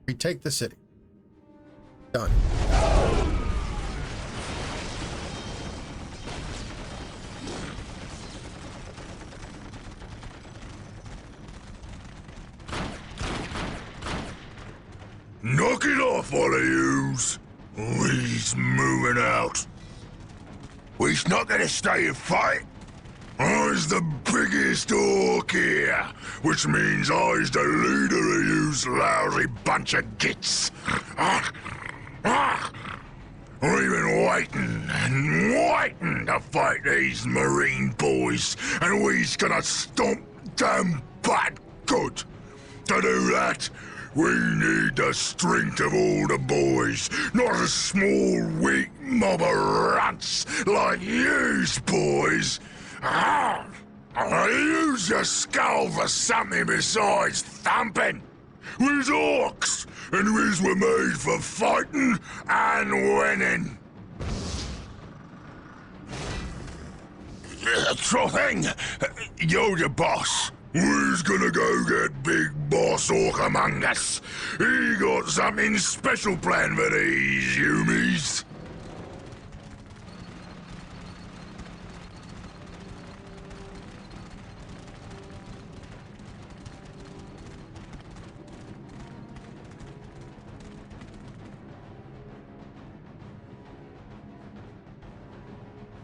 Retake the city. Done. Knock it off, all of yous. We's moving out. We's not gonna stay and fight. I's the biggest orc here, which means I's the leader of yous lousy bunch of gits. We've been waiting and waiting to fight these marine boys, and we's gonna stomp them bad good. To do that, we need the strength of all the boys, not a small, weak mob of runts like yous boys. Use your skull for something besides thumping. We's orcs, and we's were made for fighting and winning. Sure thing. You're the boss. We's gonna go get Big Boss Orc among us. He got something special planned for these humies.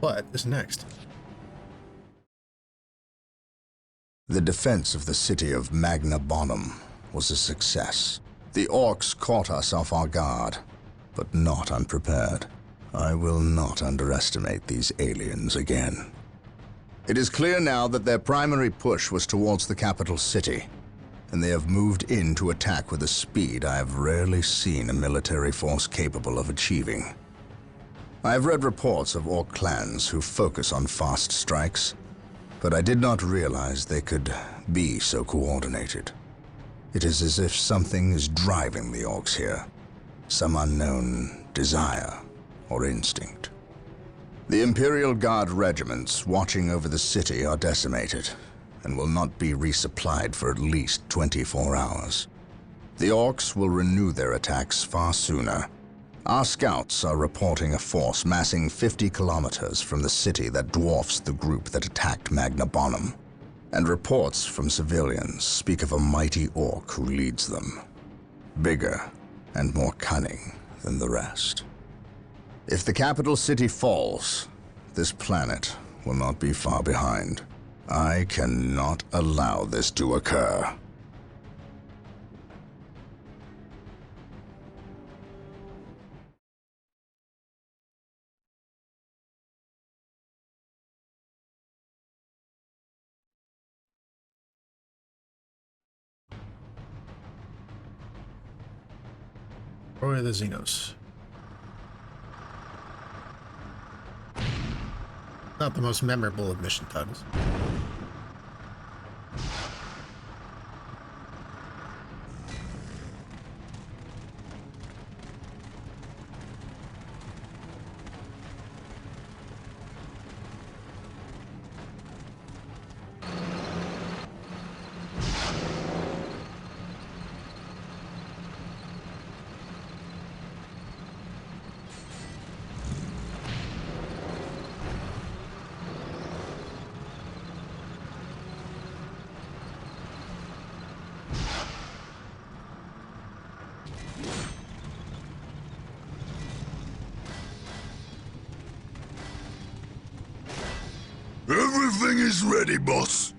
What is next? The defense of the city of Magna Bonum was a success. The orcs caught us off our guard, but not unprepared. I will not underestimate these aliens again. It is clear now that their primary push was towards the capital city, and they have moved in to attack with a speed I have rarely seen a military force capable of achieving. I have read reports of orc clans who focus on fast strikes, but I did not realize they could be so coordinated. It is as if something is driving the orcs here, some unknown desire or instinct. The Imperial Guard regiments watching over the city are decimated and will not be resupplied for at least 24 hours. The orcs will renew their attacks far sooner. Our scouts are reporting a force massing 50 kilometers from the city that dwarfs the group that attacked Magna Bonum, and reports from civilians speak of a mighty orc who leads them, bigger and more cunning than the rest. If the capital city falls, this planet will not be far behind. I cannot allow this to occur. Roy the Xenos. Not the most memorable of mission titles. Everything is ready, boss.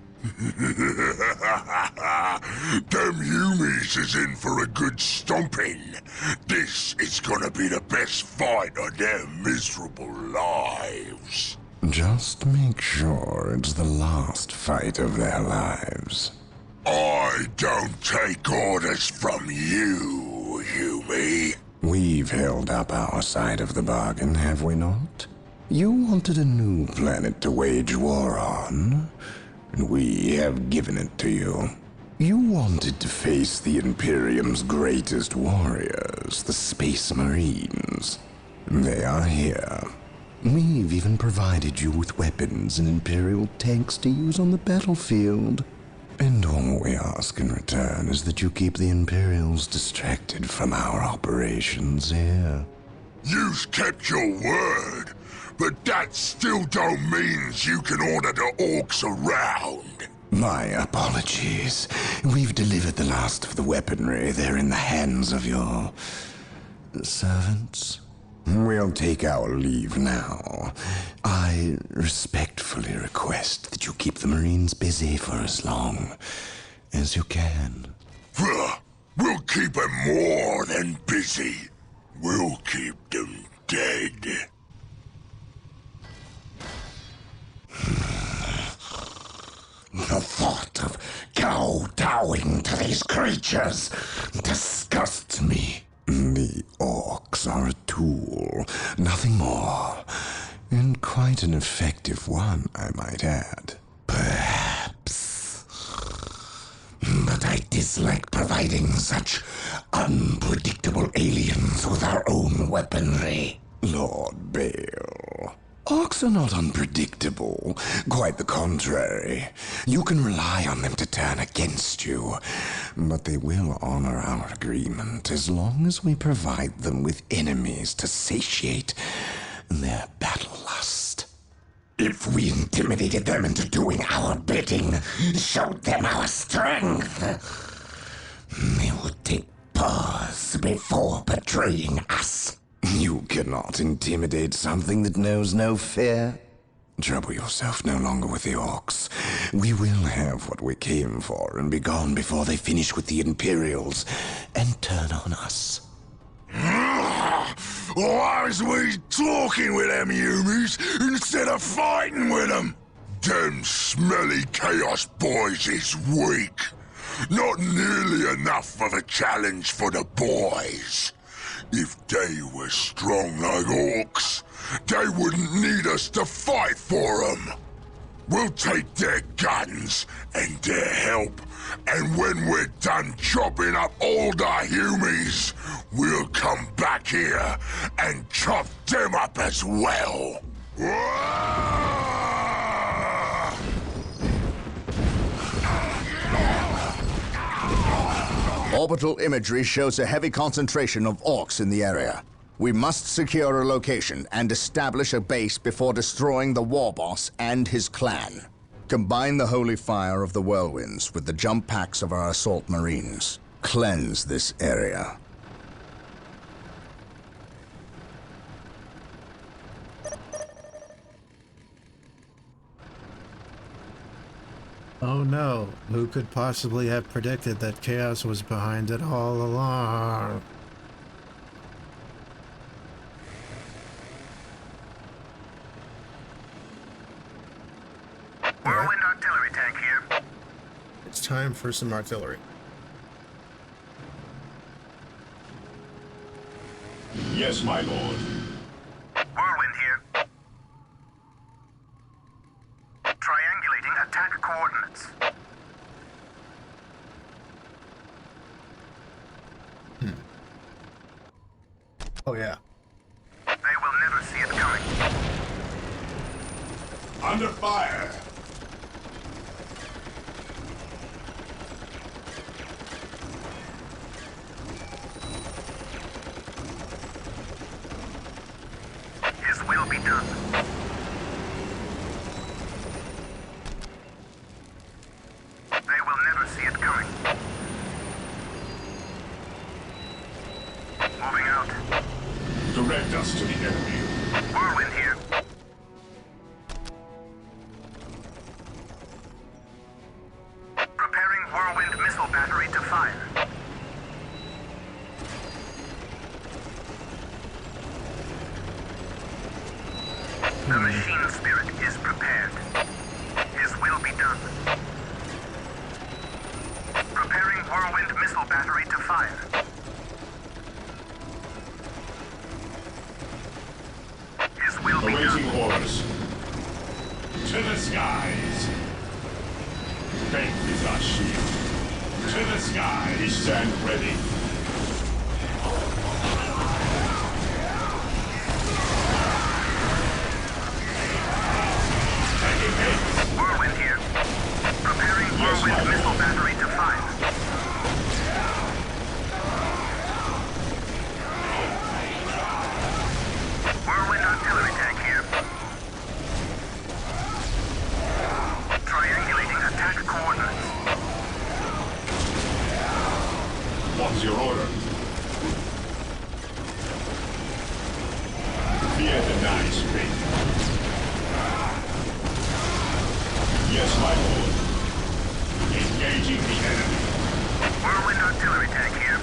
Them humies is in for a good stomping. This is gonna be the best fight of their miserable lives. Just make sure it's the last fight of their lives. I don't take orders from you, Humie. We've held up our side of the bargain, have we not? You wanted a new planet to wage war on, and we have given it to you. You wanted to face the Imperium's greatest warriors, the Space Marines. They are here. We've even provided you with weapons and Imperial tanks to use on the battlefield. And always we ask in return is that you keep the Imperials distracted from our operations here. You've kept your word, but that still don't mean you can order the orcs around. My apologies. We've delivered the last of the weaponry. They're in the hands of your servants. We'll take our leave now. I respectfully request that you keep the Marines busy for as long as you can. We'll keep them more than busy. We'll keep them dead. The thought of kowtowing to these creatures disgusts me. The orcs are a tool, nothing more. And quite an effective one, I might add. Perhaps. But I dislike providing such unpredictable aliens with our own weaponry. Lord Bale, orcs are not unpredictable. Quite the contrary. You can rely on them to turn against you. But they will honor our agreement as long as we provide them with enemies to satiate their battle lust. If we intimidated them into doing our bidding, showed them our strength, they would take pause before betraying us. You cannot intimidate something that knows no fear. Trouble yourself no longer with the orcs. We will have what we came for and be gone before they finish with the Imperials and turn on us. Why was we talking with them humies instead of fighting with them? Them smelly Chaos boys is weak. Not nearly enough of a challenge for the boys. If they were strong like orcs, they wouldn't need us to fight for them. We'll take their guns and their help, and when we're done chopping up all the humies, we'll come back here and chop them up as well. Orbital imagery shows a heavy concentration of orcs in the area. We must secure a location and establish a base before destroying the war boss and his clan. Combine the holy fire of the whirlwinds with the jump packs of our assault marines. Cleanse this area. Oh no, who could possibly have predicted that chaos was behind it all along? Whirlwind artillery tank here. It's time for some artillery. Yes, my lord. Whirlwind here. Triangulating attack coordinates. Oh yeah. They will never see it coming. Under fire. His will be done. They will never see it coming. Moving out. Direct us to the enemy. Whirlwind here. Preparing whirlwind missile battery to fire. The machine spirit is prepared. His will be done. Preparing whirlwind missile battery to fire. His will be Awaiting done. orders. To the skies. Faith is our shield. To the skies. Stand ready. Whirlwind here. Preparing whirlwind missile battery to fire. nice thing. Yes, my lord. Engaging the enemy. Whirlwind artillery tank here.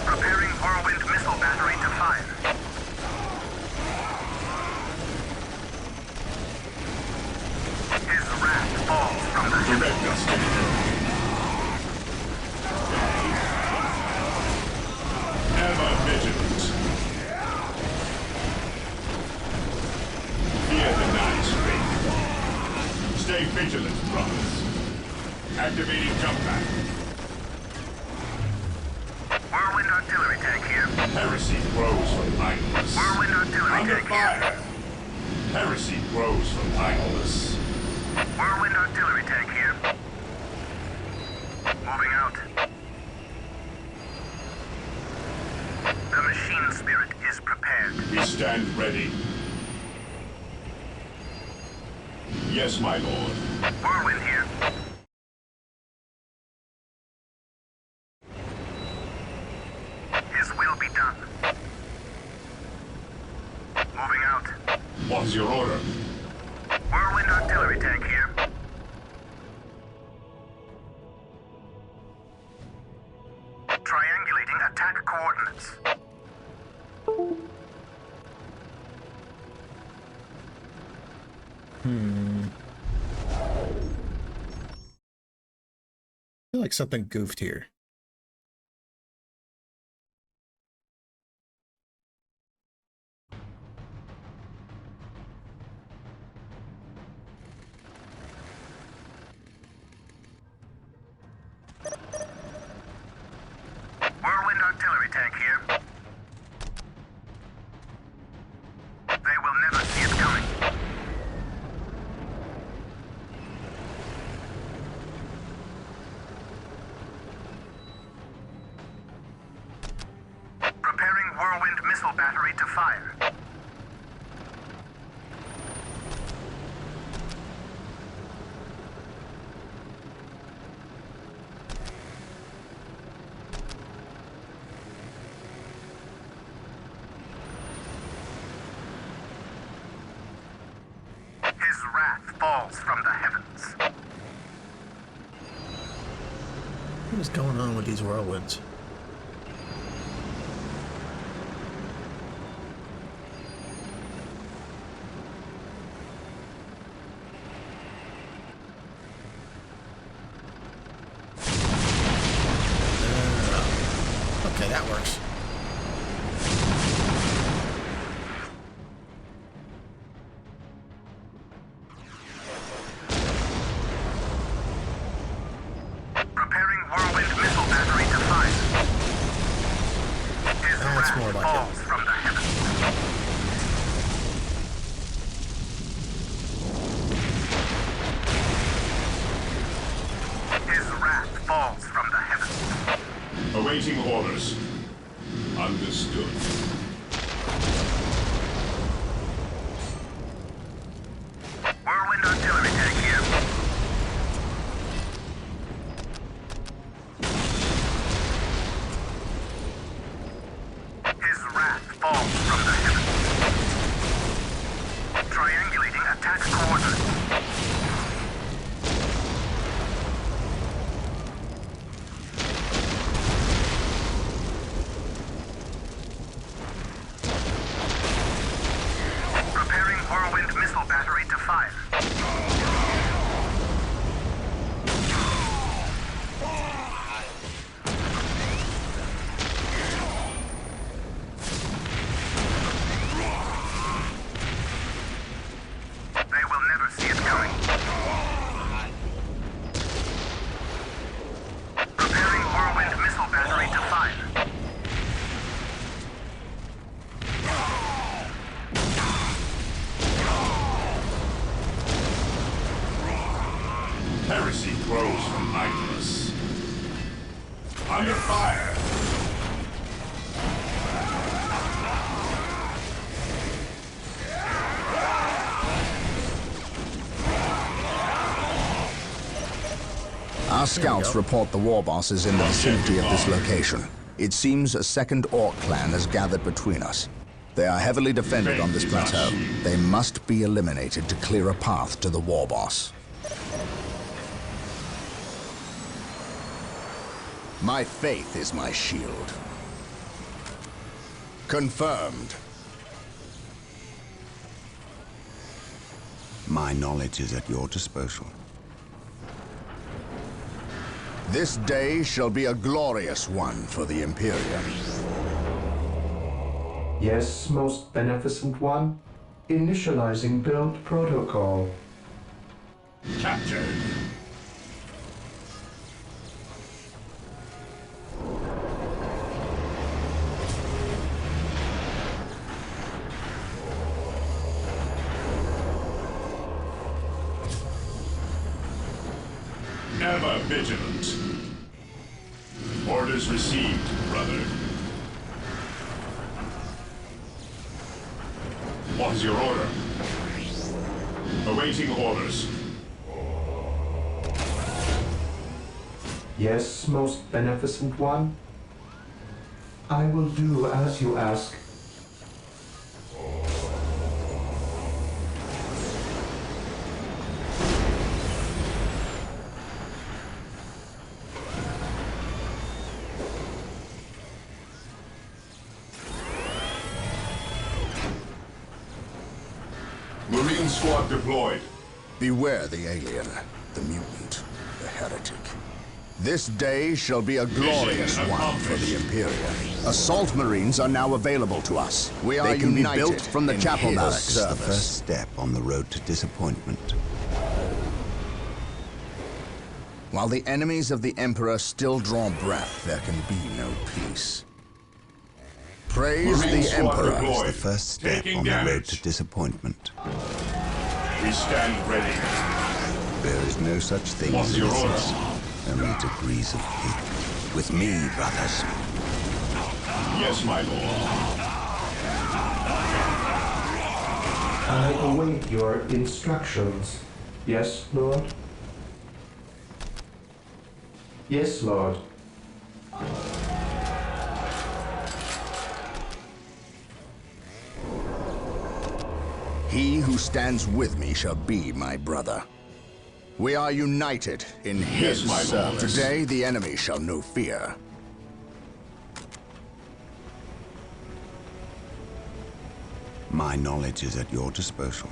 Preparing whirlwind missile battery to fire. His wrath falls from the heavens. Direct us to the enemy. Ever vigilant. Fear the night's fate. Stay vigilant, brothers. Activating jump pack. Whirlwind artillery tank here. Heresy grows from idleness. Whirlwind artillery Under tank here. fire. Heresy grows from idleness. Whirlwind artillery tank here. Moving out. The machine spirit is prepared. We stand ready. Yes, my lord. Whirlwind here. His will be done. Moving out. What is your order? Whirlwind artillery tank here. Triangulating attack coordinates. I feel like something goofed here. Whirlwind artillery tank here. They will never see it coming. Preparing whirlwind missile battery to fire. His wrath falls from the heavens. What is going on with these whirlwinds? Okay, that works. Preparing whirlwind missile battery to fire. His That's wrath more like it. falls from the heavens. His wrath falls from the heavens. Awaiting orders. Understood. Whirlwind artillery tank here. His wrath falls from the heavens. Triangulating attack coordinates. Preparing whirlwind missile battery to fire. They will never see it coming. Preparing whirlwind missile battery to fire. Heresy grows from idleness. Under fire. Our scouts report the war boss is in the vicinity of this location. It seems a second Orc clan has gathered between us. They are heavily defended on this plateau. They must be eliminated to clear a path to the war boss. My faith is my shield. Confirmed. My knowledge is at your disposal. This day shall be a glorious one for the Imperium. Yes, most beneficent one. Initializing build protocol. Captured. Ever vigilant. Orders received, brother. What is your order? Awaiting orders. Yes, most beneficent one. I will do as you ask. Marine squad deployed. Beware the alien, the mutant, the heretic. This day shall be a glorious one for the Imperium. Assault Marines are now available to us. We are They can be united built from the Chapel Barracks This is the service. first step on the road to disappointment. While the enemies of the Emperor still draw breath, there can be no peace. Praise Marine the squad Emperor. deployed. The first step Taking on the road damage. to disappointment. We stand ready. There is no such thing What's as your innocence, order? only degrees of hate. With me, brothers. Yes, my lord. I await your instructions. Yes, Lord? Yes, Lord. He who stands with me shall be my brother. We are united in his my lord. service. Today the enemy shall know fear. My knowledge is at your disposal.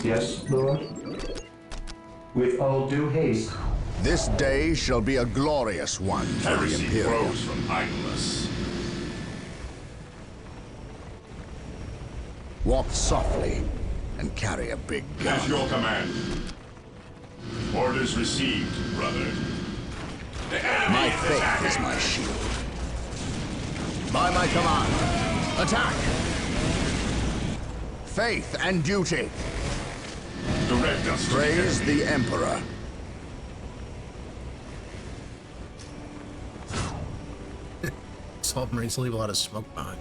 Yes, Lord? With all due haste. This day shall be a glorious one for the Heresy Imperium. grows from idleness. Walk softly and carry a big gun. At your command. Orders received, brother. The enemy My is faith attacking. is my shield. By my command, attack! Faith and duty. Direct us to the Praise enemy. the Emperor. Assault Marines leave a lot of smoke behind.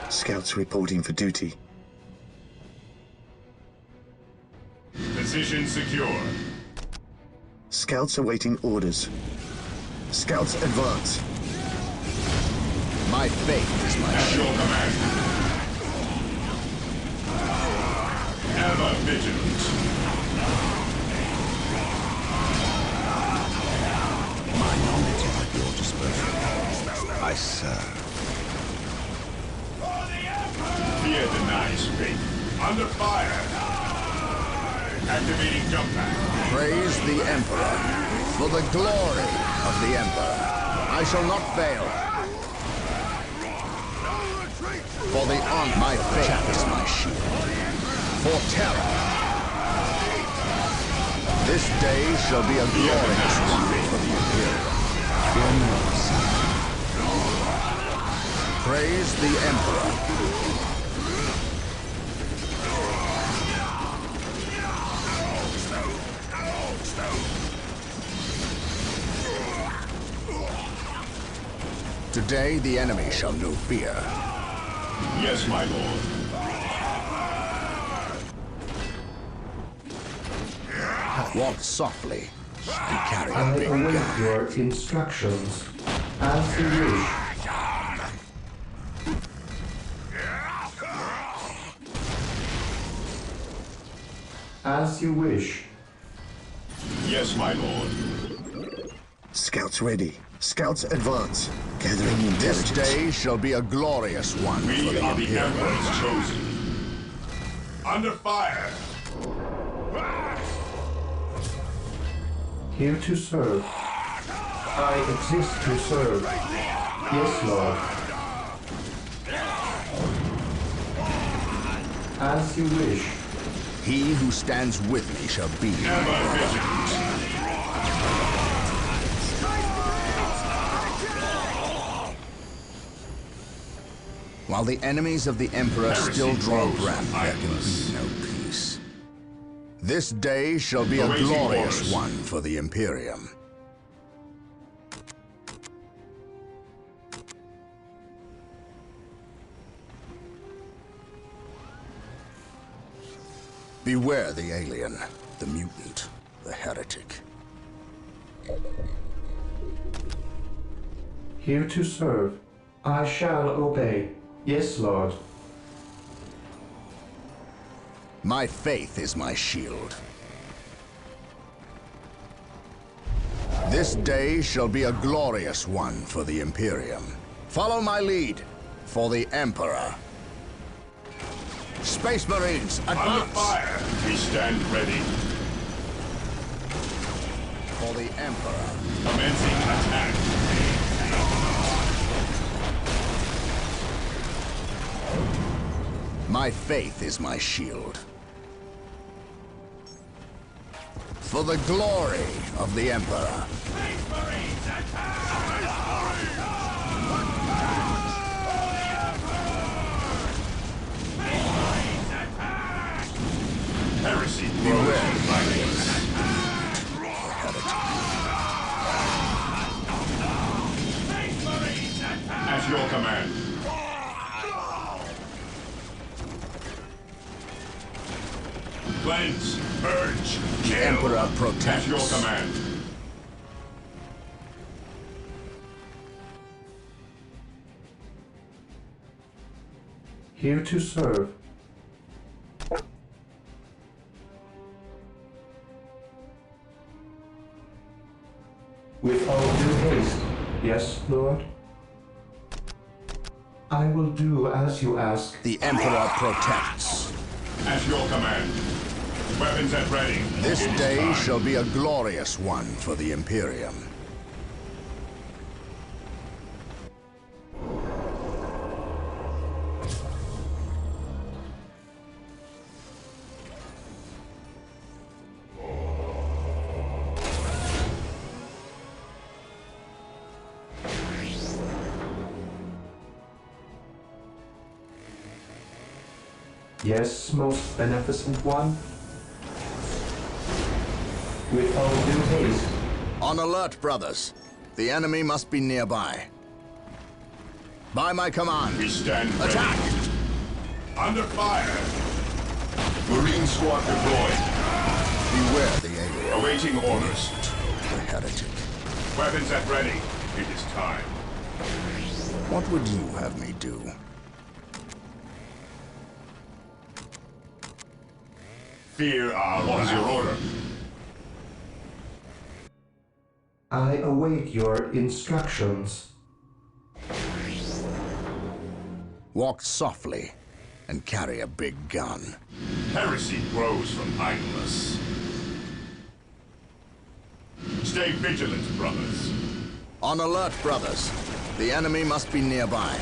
Scouts reporting for duty. Position secure. Scouts awaiting orders. Scouts advance. My faith is my At shield. your command. Ever vigilant. My knowledge is at your disposal. I serve. Fear denies faith. Under fire. Activating jump pack. Praise the Emperor. For the glory of the Emperor. I shall not fail. For the honor, my faith is my shield. For terror. This day shall be a glorious one for the Imperium. Fear not, son. Praise the Emperor. Today the enemy shall know fear. Yes, my lord. Walk softly and carry I a big await gun. your instructions. As you wish. As you wish. Yes, my lord. Scouts ready. Scouts advance. Gathering This intelligence. day shall be a glorious one for We the are the Imperium. Emperor's chosen. Under fire! Here to serve. I exist to serve. Yes, Lord. As you wish. He who stands with me shall be Ever vigilant. While the enemies of the Emperor Heresy still draw grows breath, there can mindless. be no peace. This day shall be a Awaiting glorious orders. one for the Imperium. Beware the alien, the mutant, the heretic. Here to serve. I shall obey. Yes, Lord. My faith is my shield. This day shall be a glorious one for the Imperium. Follow my lead for the Emperor. Space Marines, Under advance! fire! We stand ready. For the Emperor. Commencing attack. My faith is my shield. For the glory of the Emperor. Heresy Beware grows the mindless. At your command. Cleanse, purge, kill. Emperor At protects. your command. Here to serve. With all due haste. Yes, Lord. I will do as you ask. The Emperor protects. At your command. Weapons at ready. This It is day time. shall be a glorious one for the Imperium. Yes, most beneficent one. With all due haste. On alert, brothers. The enemy must be nearby. By my command, We stand ready. attack! Under fire. Marine squad deployed. Beware the alien, Awaiting orders. the heretic. Weapons at ready. It is time. What would you have me do? Fear our what is your order? I await your instructions. Walk softly and carry a big gun. Heresy grows from idleness. Stay vigilant, brothers. On alert, brothers. The enemy must be nearby.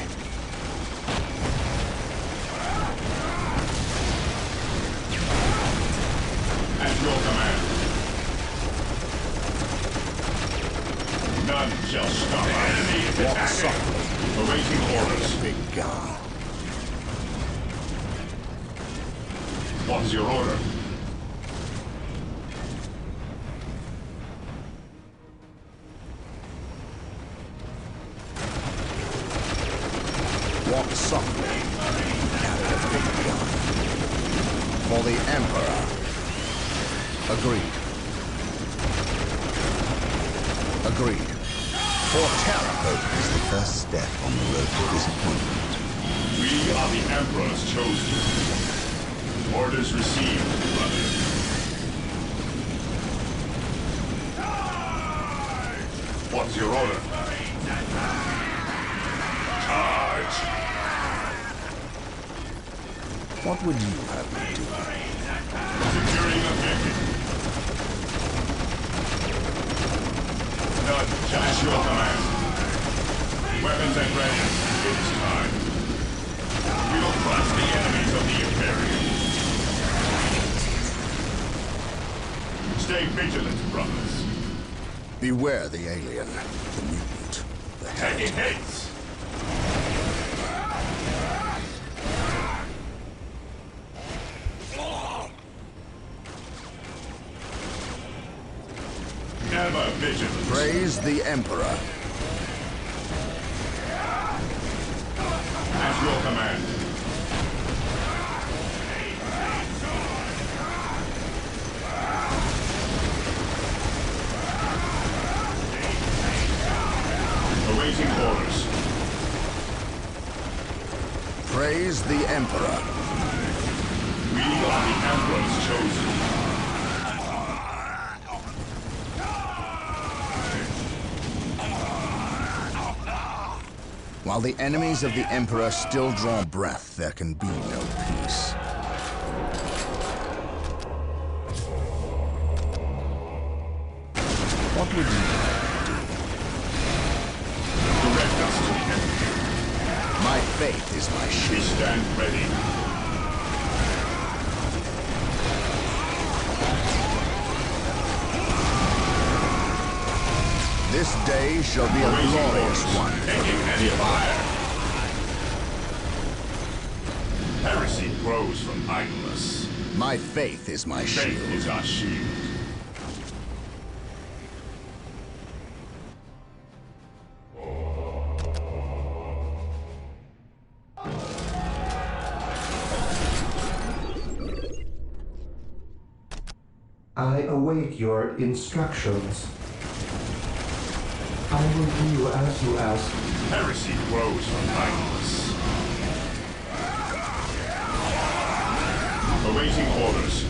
At your command. None shall stop our enemy is Walk attacking. softly. Awaiting orders. Big gun. What is your order? Walk softly. Carry a big gun. For the Emperor. Agreed. Agreed. For terror. Hope is the first step on the road to disappointment. We are the Emperor's chosen. Orders received, brother. What's your order? Charge! What would you have me do? Securing objective. None shall at your command. Weapons at ready. It's time. We will crush the enemies of the Imperium. Stay vigilant, brothers. Beware the alien, the mutant, the Taking heretic. hits. Ever vigilant. Praise the Emperor. At your command. Awaiting orders. Praise the Emperor. We are the Emperor's chosen. While the enemies of the Emperor still draw breath, there can be no peace. What would you do? Direct us to the enemy. My faith is my We shield. stand ready. This day shall be a Awaiting glorious orders. one. Taking heavy fire. Heresy grows from idleness. My faith is my Faith shield. is our shield. I await your instructions. I will do as you ask. Heresy grows from idleness. Awaiting orders.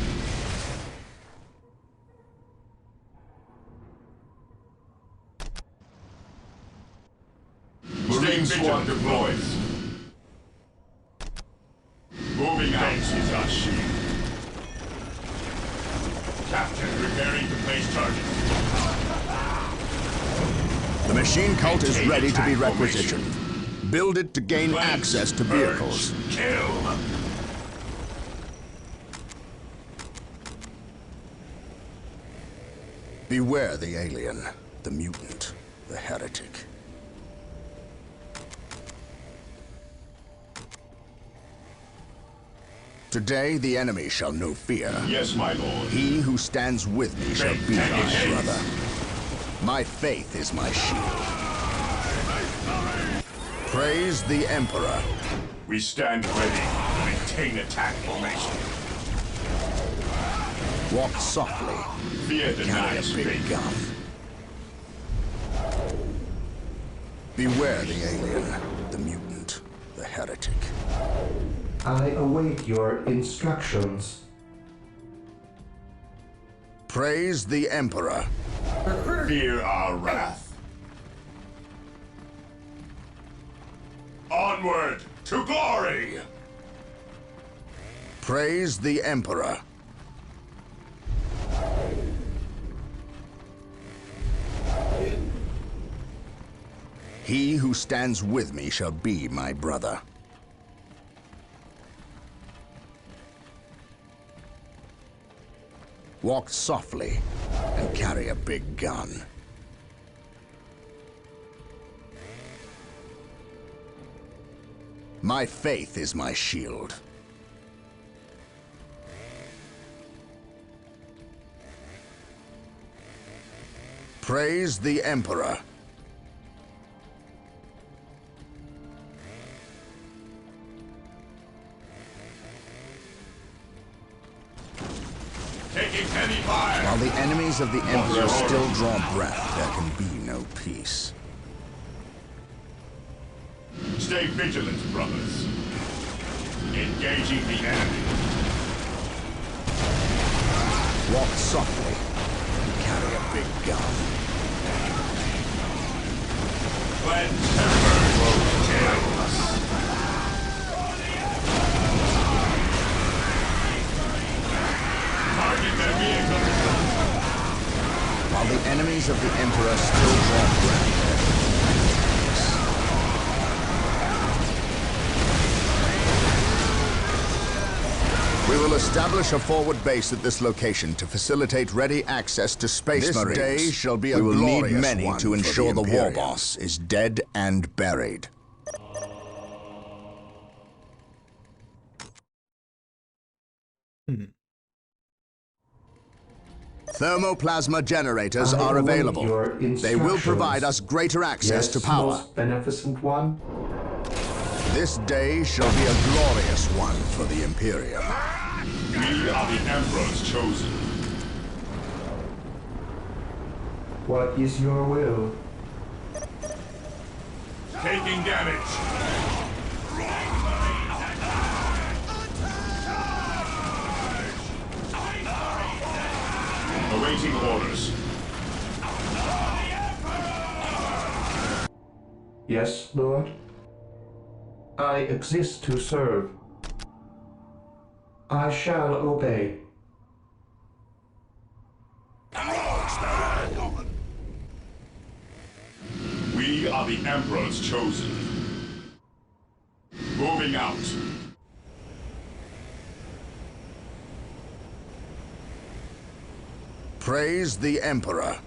Marine squad deploys. Moving out is our shield. Captain preparing to place target. The machine cult is Maintain ready to be attack requisitioned. Build it to gain Place, access to purge, vehicles. Kill. Beware the alien, the mutant, the heretic. Today the enemy shall know fear. Yes, my lord. He who stands with me shall be Take my it. brother. My faith is my shield. Praise the Emperor. We stand ready. Maintain attack formation. Walk softly. Fear Carry a denies big faith. gun. Beware the alien, the mutant, the heretic. I await your instructions. Praise the Emperor. Fear our wrath. Onward to glory! Praise the Emperor. He who stands with me shall be my brother. Walk softly and carry a big gun. My faith is my shield. Praise the Emperor. Taking heavy fire! While the enemies of the Emperor still draw breath, there can be no peace. Stay vigilant, brothers. Engaging the enemy. Walk softly and carry a big gun. Cleanse and burn will kill us. Target their vehicles. While the enemies of the Emperor still draw breath, we will establish a forward base at this location to facilitate ready access to Space Marines. This day shall be a glorious one. We will need many to ensure the war boss is dead and buried. Thermoplasma generators are available. They will provide us greater access to power. Most beneficent one. This day shall be a glorious one for the Imperium. We are the Emperor's chosen. What is your will? Taking damage. Awaiting orders. Yes, Lord? I exist to serve. I shall obey. We are the Emperor's chosen. Moving out. Praise the Emperor.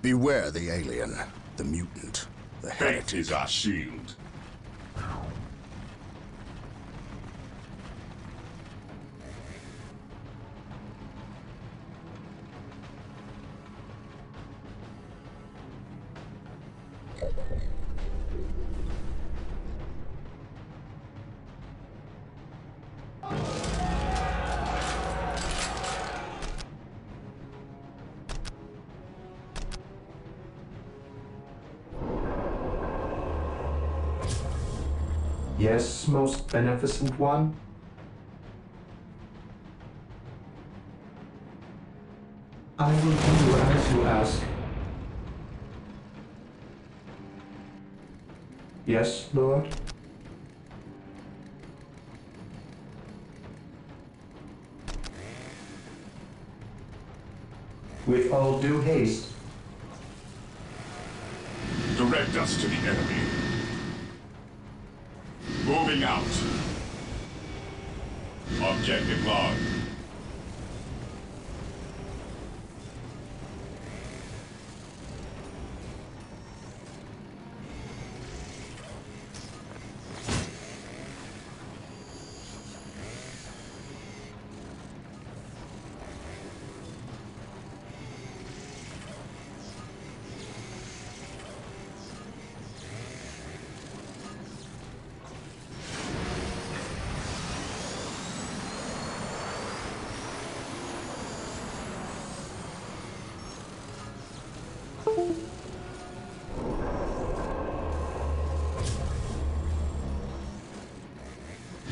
Beware the alien, the mutant, the Faith heretic. is our shield. Yes, most beneficent one? I will do as you ask. Yes, Lord? With all due haste. Direct us to the enemy. Moving out. Objective log.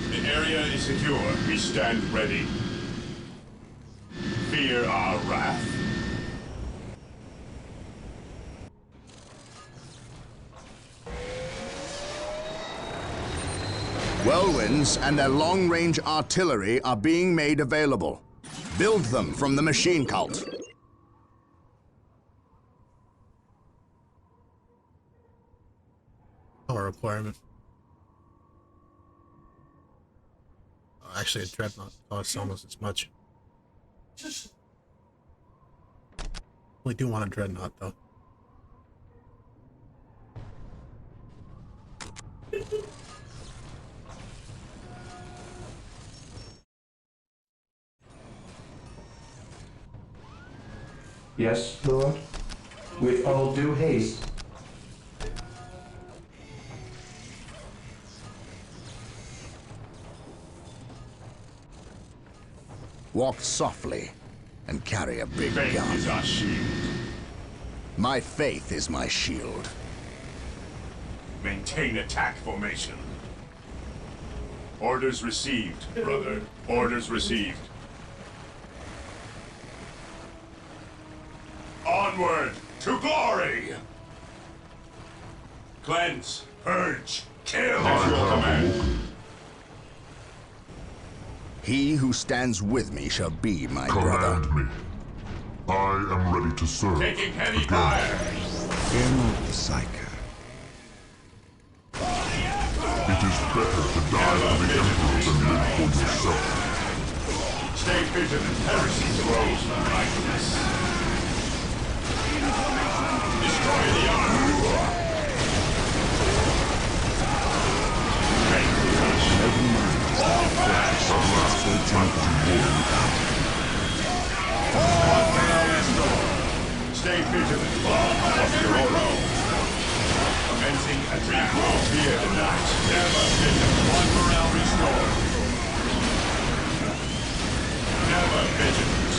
The area is secure. We stand ready. Fear our wrath. Whirlwinds and their long-range artillery are being made available. Build them from the machine cult. Power requirement. actually, a dreadnought costs almost as much. We do want a dreadnought, though. Yes, Lord? With all due haste. Walk softly and carry a big Faith gun. is our shield. My faith is my shield. Maintain attack formation. Orders received, brother. Orders received. Onward to glory! Cleanse, purge, kill at your command. He who stands with me shall be my brother. Command me. I am ready to serve. Taking heavy Again. fire. Fear not the Psyker. It is better to die for the Emperor than live for yourself. Stay vigilant. Heresy grows from idleness. Destroy the armor. Faith is our shield. Fall back! Stay vigilant. What's your order? Commencing attack. Fear denied. Never vigilant. One morale restored. Never vigilant.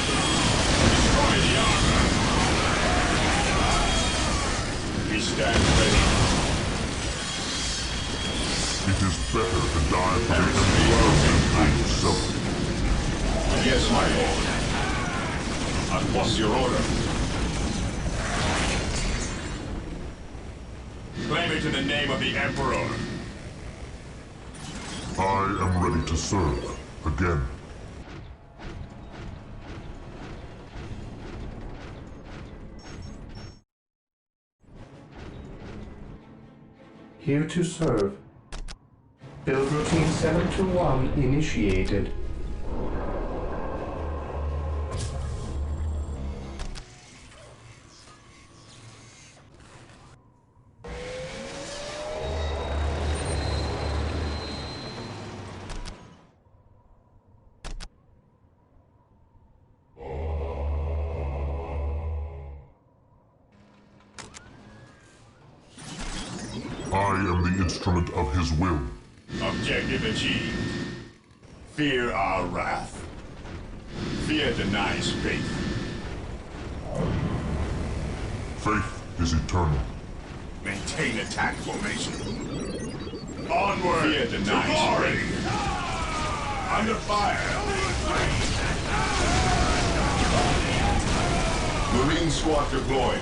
Destroy the armor. We stand ready. It is better to die for the Emperor than for yourself. Yes, my lord. And what's your order? Claim it in the name of the Emperor. I am ready to serve. Again. Here to serve. Build routine 721 initiated. I am the instrument of his will. Objective achieved. Fear our wrath. Fear denies faith. Faith is eternal. Maintain attack formation. Onward! Fear denies faith. Under fire! Marine squad deployed.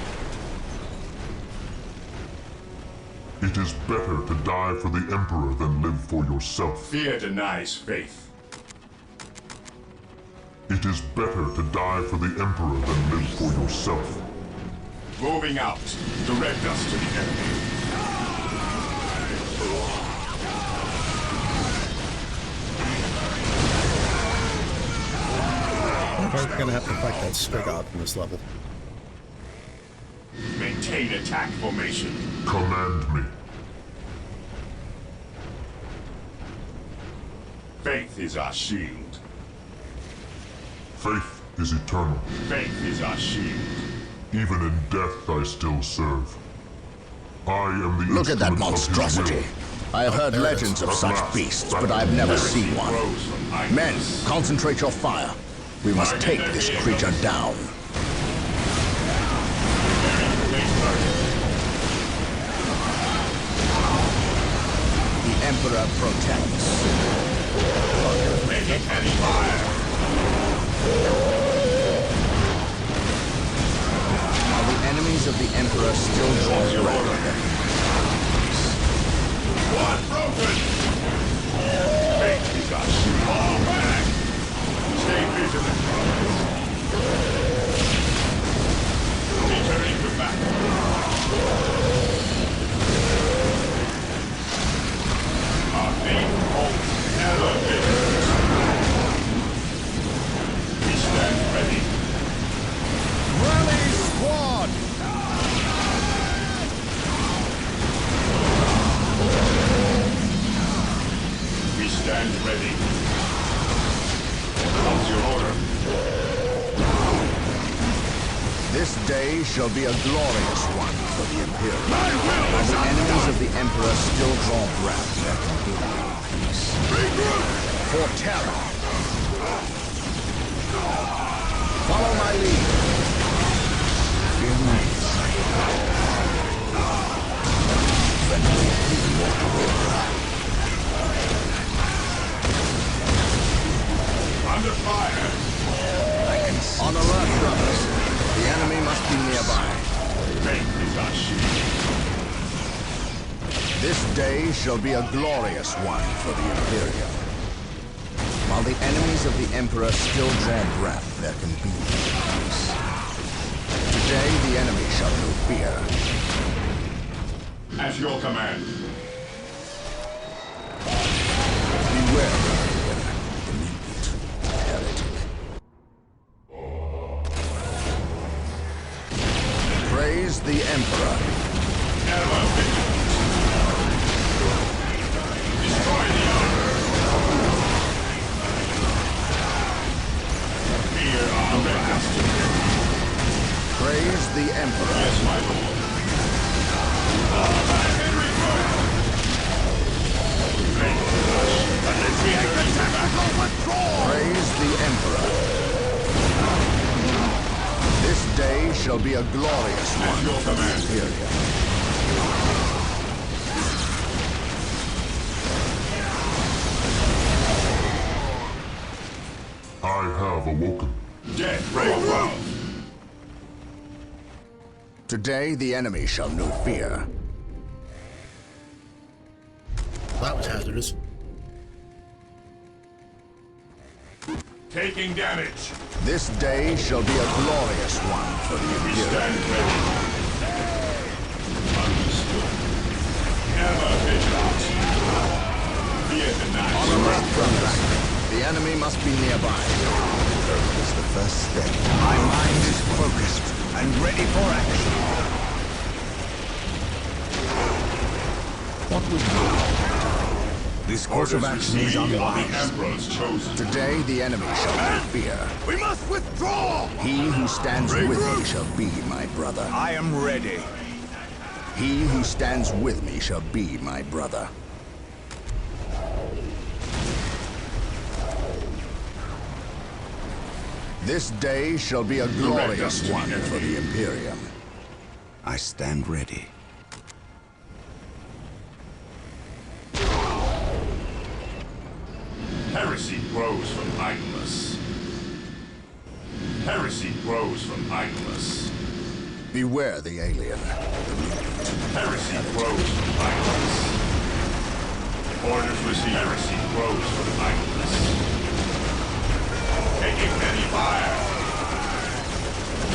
It is better to die for the Emperor than live for yourself. Fear denies faith. It is better to die for the Emperor than live for yourself. Moving out. Direct us to the enemy. We're gonna have to fight that Strigog in this level. Maintain attack formation. Command me. Faith is our shield. Faith is eternal. Faith is our shield. Even in death I still serve. I am the Look at that instrument of his monstrosity. will. I have heard legends of such beasts, but I've never seen one. Grows from idleness. Men, concentrate your fire. We must take this creature down. The Emperor protects. Making heavy fire. Are the enemies of the Emperor still drawing breath? One broken. Faith is our shield. Fall back. Stay vigilant. Returning to battle. This day shall be a glorious one for the Imperium. While the enemies of the Emperor still draw breath, there can be no peace. For terror. Follow my lead. Fear not. Friendly Under fire! on alert, brothers. The enemy must be nearby. Faith is our shield. This day shall be a glorious one for the Imperium. While the enemies of the Emperor still draw breath, there can be no peace. Today the enemy shall know fear. At your command. Beware, the mutant heretic. Praise the Emperor. Ever vigilant. Destroy the armor. Fear our master. Praise the Emperor. Yes, my lord. Henry Fire. Praise the Emperor. This day shall be a glorious one your for the command. Imperium. I have awoken. Death from above. Today the enemy shall know fear. That was hazardous. Taking damage. This day shall be a glorious one for the We Imperium. stand ready. Understood. Ever vigilant. Fear the On night. alert, brothers. The enemy must be nearby. It is the first step. My mind is focused and ready for action. What would you? This course of action is The unwise. Emperor's chosen. Today the enemy shall know fear. We must withdraw! He who stands with me shall be my brother. I am ready. He who stands with me shall be my brother. This day shall be a glorious one for the Imperium. I stand ready. Heresy grows from idleness. Heresy grows from idleness. Beware the alien. Heresy grows from idleness. Orders received. Heresy grows from idleness. Taking heavy fire.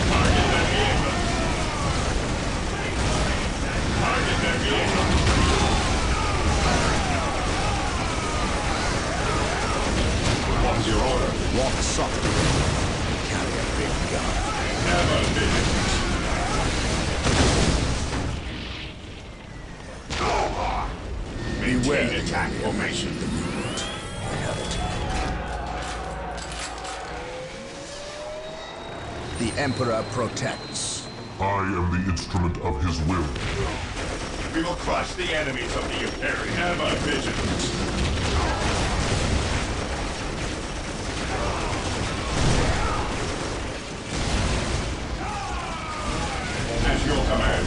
Target their vehicle. Target their vehicle. What's your order? Walk softly. Carry a big gun. Ever vigilant. Beware Maintain the attack alien. formation. The Emperor protects. I am the instrument of his will. We will crush the enemies of the Imperium. Ever vigilant. At your command.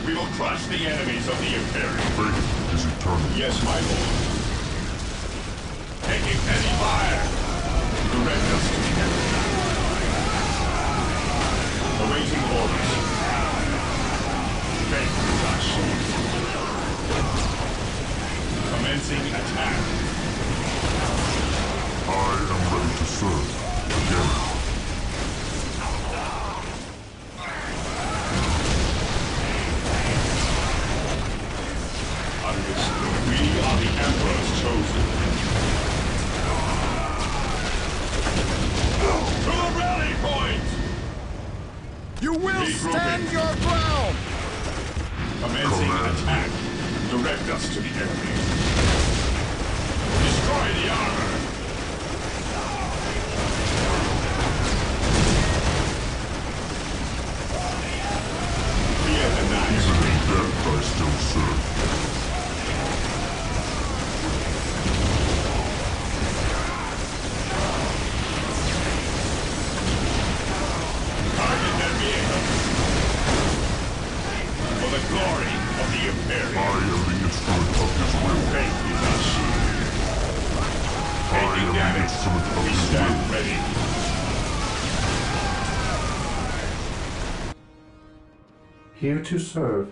We will crush the enemies of the Imperium. Faith is eternal. Yes, my lord. Taking heavy fire. Direct us to the enemy. Awaiting orders. Faith is our shield. Commencing attack. I am ready to serve. Again. Understood. We are the Emperor's chosen. To the rally point! You will stand your ground! Commencing attack. Direct us to the enemy. Destroy the instrument of his will. Stand ready. Here to serve.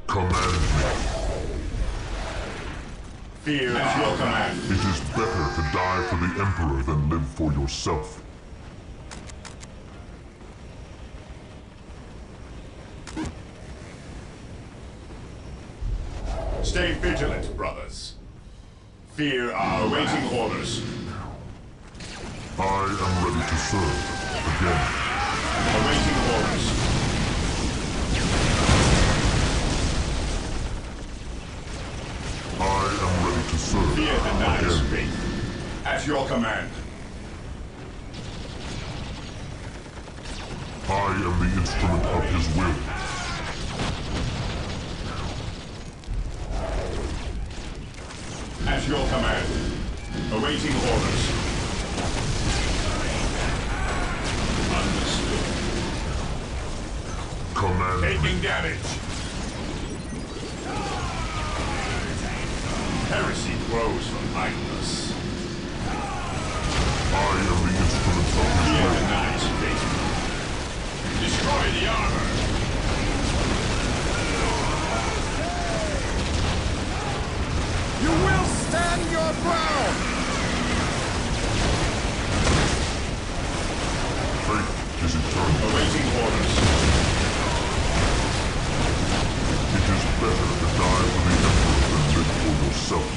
Command me. Fear is your command. It is better to die for the Emperor than live for yourself. Stay vigilant, brothers. Fear our waiting orders. I am ready to serve. Again. Awaiting orders. I am ready to serve. Fear denies Again. faith. At your command. I am the instrument of his will. At your command. Awaiting orders. Understood. Command me. Taking damage. Heresy grows from idleness. I am the instrument of his Fear will. denies faith. Destroy the armor. You will stand your ground! Faith is eternal. Awaiting orders. It is better to die for the Emperor than live for yourself.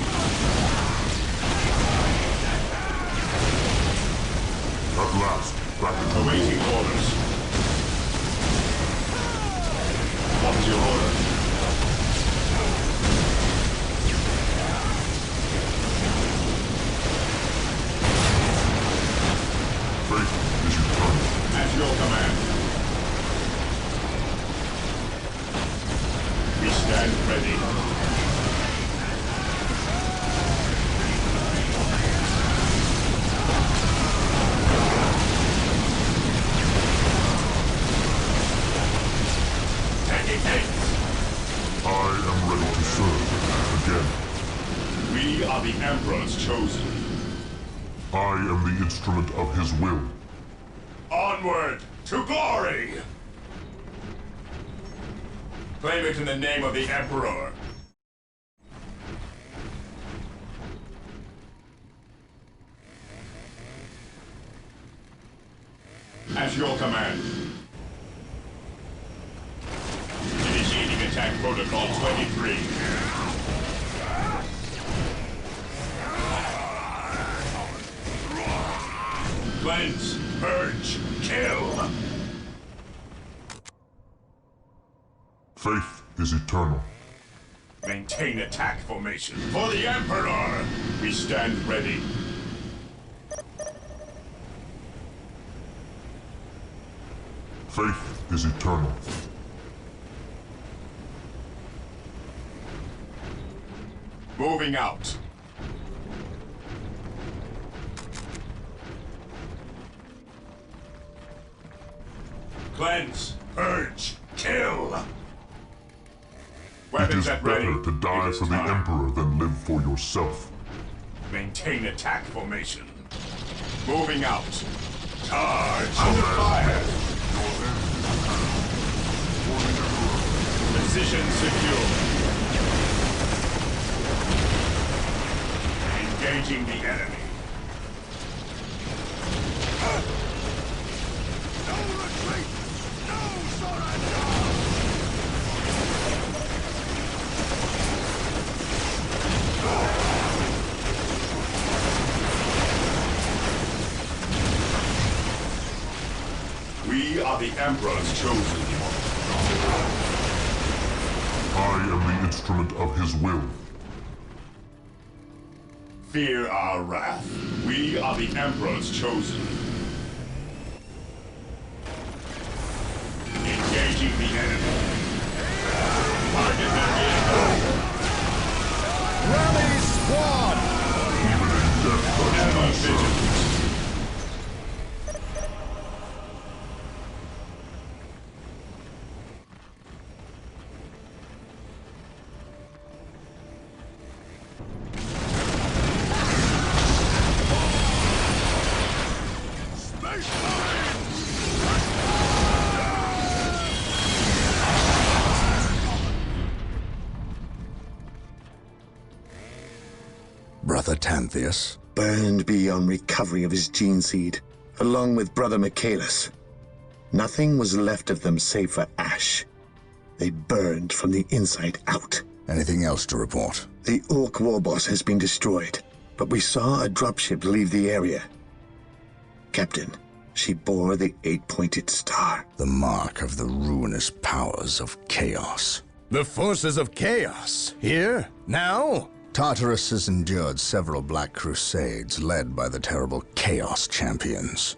At last, back into war. Awaiting orders. What's your order? Faith is eternal. At your command. We stand ready. Taking haste. I am ready to serve. Again. We are the Emperor's chosen. I am the instrument of his will. Onward to glory! Claim it in the name of the Emperor. At your command. Initiating attack protocol 23. Cleanse, purge, kill! Faith is eternal. Maintain attack formation. For the Emperor! We stand ready. Faith is eternal. Moving out. Cleanse, purge, kill! It Weapons is at ready. better to die It is for the time. Emperor than live for yourself. Maintain attack formation. Moving out. Charge! Under fire! Position secure. Engaging the enemy. No retreat! No surrender! We are the Emperor's chosen. I am the instrument of his will. Fear our wrath. We are the Emperor's chosen. Engaging the enemy. Target that Rally squad! Even in death does vehicle. not Ever serve. vigilant. Brother Tanthius? Burned beyond recovery of his gene seed, along with Brother Michaelis. Nothing was left of them save for ash. They burned from the inside out. Anything else to report? The Orc war boss has been destroyed, but we saw a dropship leave the area. Captain, she bore the 8-pointed star. The mark of the ruinous powers of chaos. The forces of chaos? Here? Now? Tartarus has endured several Black Crusades led by the terrible Chaos Champions.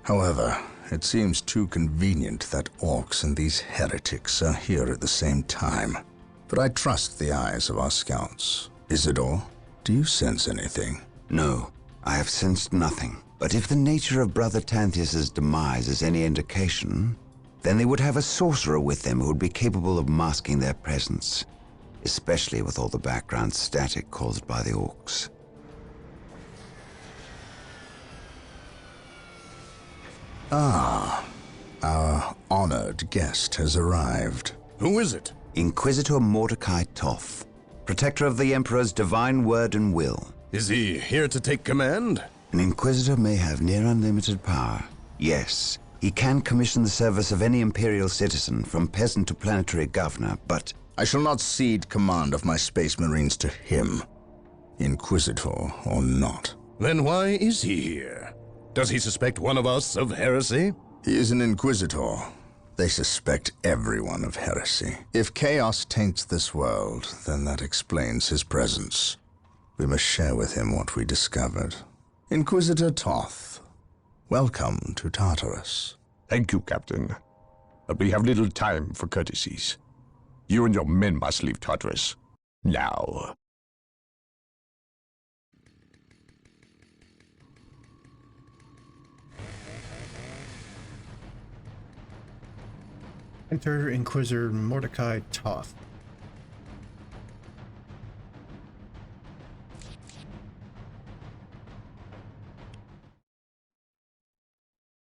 However, it seems too convenient that orcs and these heretics are here at the same time. But I trust the eyes of our scouts. Isidore, do you sense anything? No, I have sensed nothing. But if the nature of Brother Tanthius' demise is any indication, then they would have a sorcerer with them who would be capable of masking their presence, especially with all the background static caused by the orcs. Ah, our honored guest has arrived. Who is it? Inquisitor Mordecai Toth, protector of the Emperor's divine word and will. Is he here to take command? An Inquisitor may have near unlimited power. Yes, he can commission the service of any Imperial citizen, from peasant to planetary governor, but I shall not cede command of my Space Marines to him, Inquisitor or not. Then why is he here? Does he suspect one of us of heresy? He is an Inquisitor. They suspect everyone of heresy. If chaos taints this world, then that explains his presence. We must share with him what we discovered. Inquisitor Toth, welcome to Tartarus. Thank you, Captain. But we have little time for courtesies. You and your men must leave Tartarus. Now. Enter Inquisitor Mordecai Toth.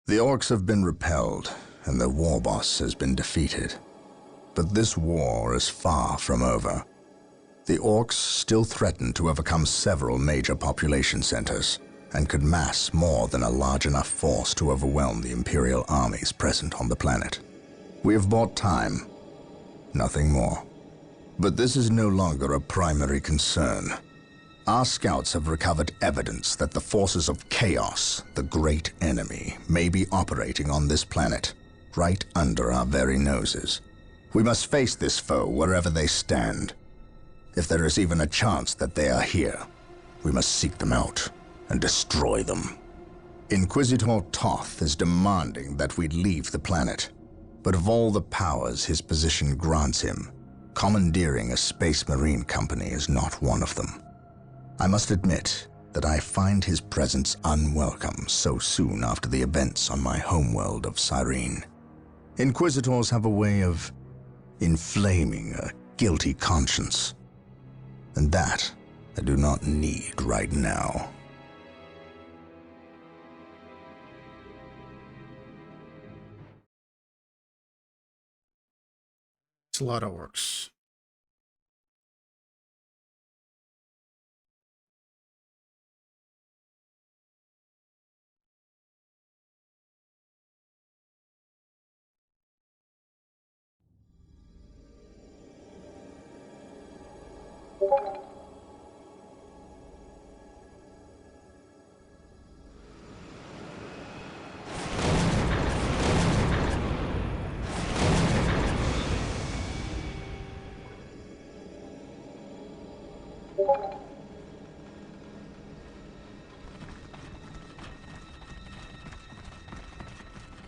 The orcs have been repelled, and their war boss has been defeated. But this war is far from over. The orcs still threaten to overcome several major population centers, and could mass more than a large enough force to overwhelm the Imperial armies present on the planet. We have bought time, nothing more. But this is no longer a primary concern. Our scouts have recovered evidence that the forces of chaos, the great enemy, may be operating on this planet, right under our very noses. We must face this foe wherever they stand. If there is even a chance that they are here, we must seek them out and destroy them. Inquisitor Toth is demanding that we leave the planet. But of all the powers his position grants him, commandeering a Space Marine company is not one of them. I must admit that I find his presence unwelcome so soon after the events on my homeworld of Cyrene. Inquisitors have a way of inflaming a guilty conscience, and that I do not need right now. It's a lot of orcs.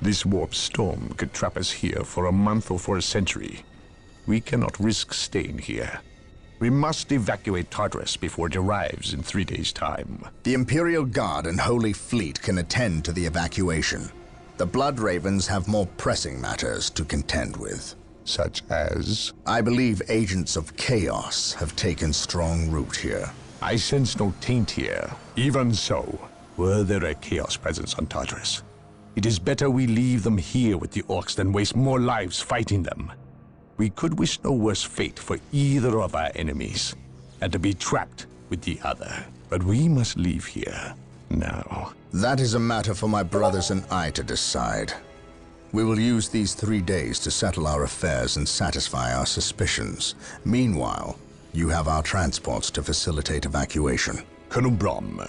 This warp storm could trap us here for a month or for a century. We cannot risk staying here. We must evacuate Tartarus before it arrives in 3 days' time. The Imperial Guard and Holy Fleet can attend to the evacuation. The Blood Ravens have more pressing matters to contend with. Such as? I believe agents of chaos have taken strong root here. I sense no taint here. Even so, were there a chaos presence on Tartarus, it is better we leave them here with the orcs than waste more lives fighting them. We could wish no worse fate for either of our enemies, and to be trapped with the other. But we must leave here now. That is a matter for my brothers and I to decide. We will use these 3 days to settle our affairs and satisfy our suspicions. Meanwhile, you have our transports to facilitate evacuation. Colonel Brom,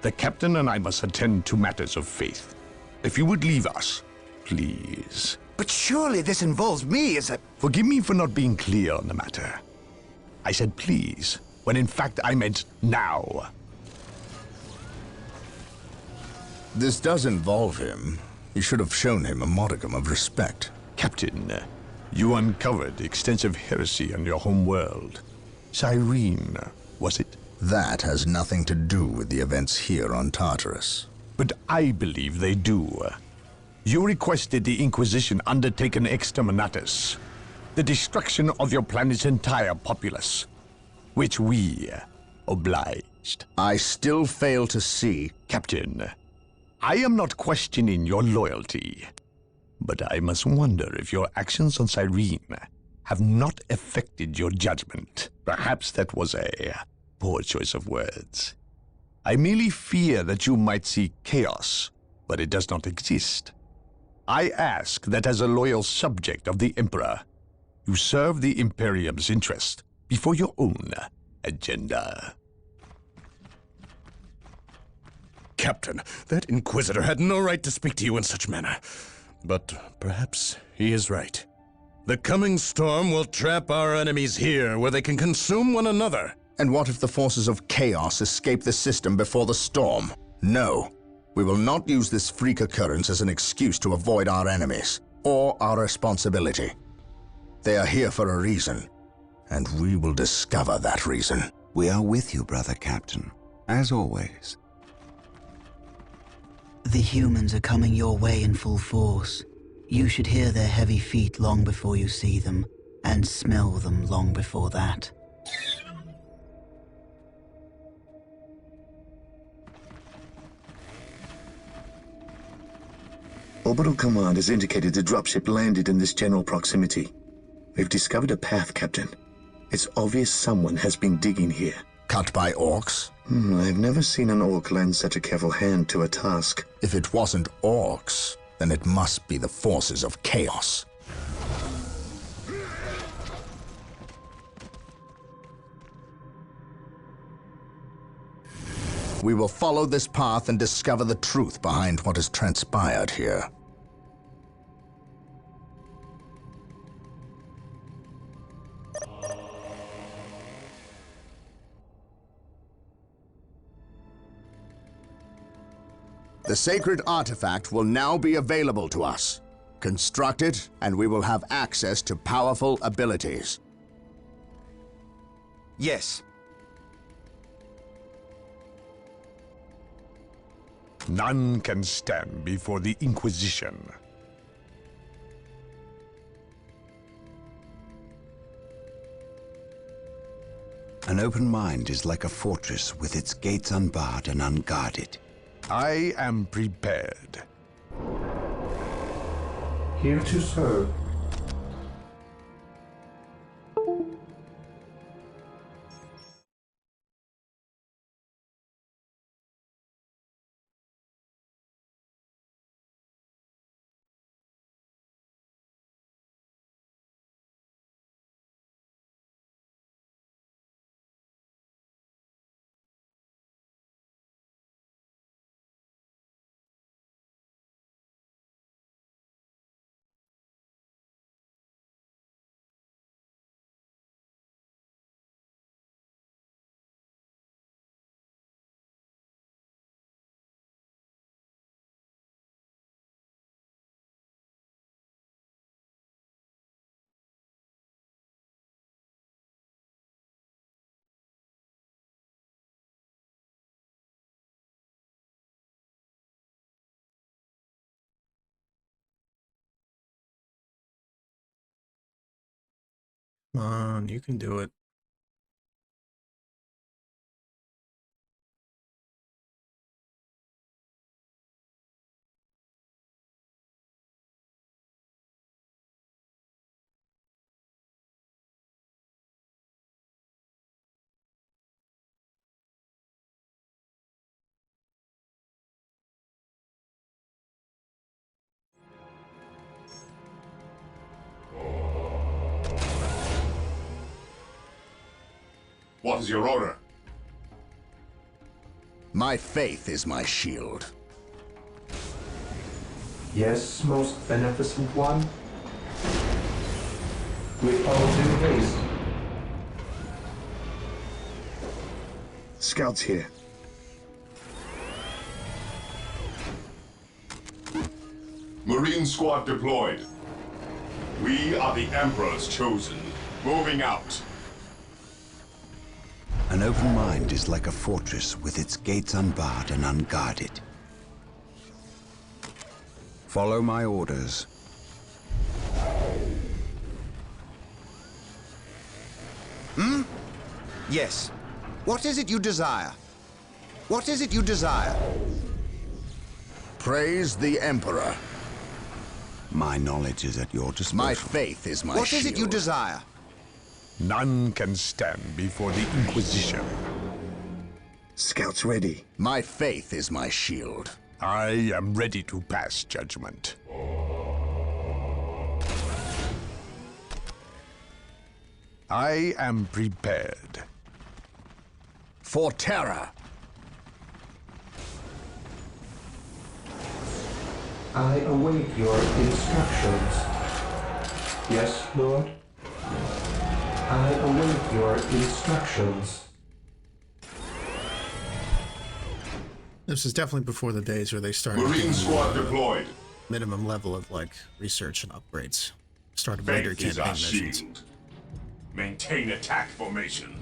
the captain and I must attend to matters of faith. If you would leave us, please. But surely this involves me as a... Forgive me for not being clear on the matter. I said please, when in fact I meant now. This does involve him. You should have shown him a modicum of respect. Captain, you uncovered extensive heresy on your home world. Cyrene, was it? That has nothing to do with the events here on Tartarus. But I believe they do. You requested the Inquisition undertake an exterminatus, the destruction of your planet's entire populace, which we obliged. I still fail to see... Captain, I am not questioning your loyalty, but I must wonder if your actions on Cyrene have not affected your judgment. Perhaps that was a poor choice of words. I merely fear that you might see chaos, but it does not exist. I ask that as a loyal subject of the Emperor, you serve the Imperium's interest before your own agenda. Captain, that Inquisitor had no right to speak to you in such manner. But perhaps he is right. The coming storm will trap our enemies here, where they can consume one another. And what if the forces of chaos escape the system before the storm? No. We will not use this freak occurrence as an excuse to avoid our enemies, or our responsibility. They are here for a reason, and we will discover that reason. We are with you, brother Captain, as always. The humans are coming your way in full force. You should hear their heavy feet long before you see them, and smell them long before that. Orbital Command has indicated the dropship landed in this general proximity. We've discovered a path, Captain. It's obvious someone has been digging here. Cut by orcs? I've never seen an orc lend such a careful hand to a task. If it wasn't orcs, then it must be the forces of chaos. We will follow this path and discover the truth behind what has transpired here. The sacred artifact will now be available to us. Construct it, and we will have access to powerful abilities. Yes. None can stand before the Inquisition. An open mind is like a fortress with its gates unbarred and unguarded. I am prepared. Here to serve. Come on, you can do it. What is your order? My faith is my shield. Yes, most beneficent one. With all due haste. Scouts here. Marine squad deployed. We are the Emperor's chosen. Moving out. An open mind is like a fortress with its gates unbarred and unguarded. Follow my orders. Yes. What is it you desire? What is it you desire? Praise the Emperor. My knowledge is at your disposal. My faith is my shield. What is it you desire? None can stand before the Inquisition. Scouts ready. My faith is my shield. I am ready to pass judgment. I am prepared. For terror. I await your instructions. Yes, Lord? I await your instructions. This is definitely before the days where they started Marine giving you squad a deployed. minimum level of like research and upgrades. Started later Faith is our campaign missions. shield. Maintain attack formation.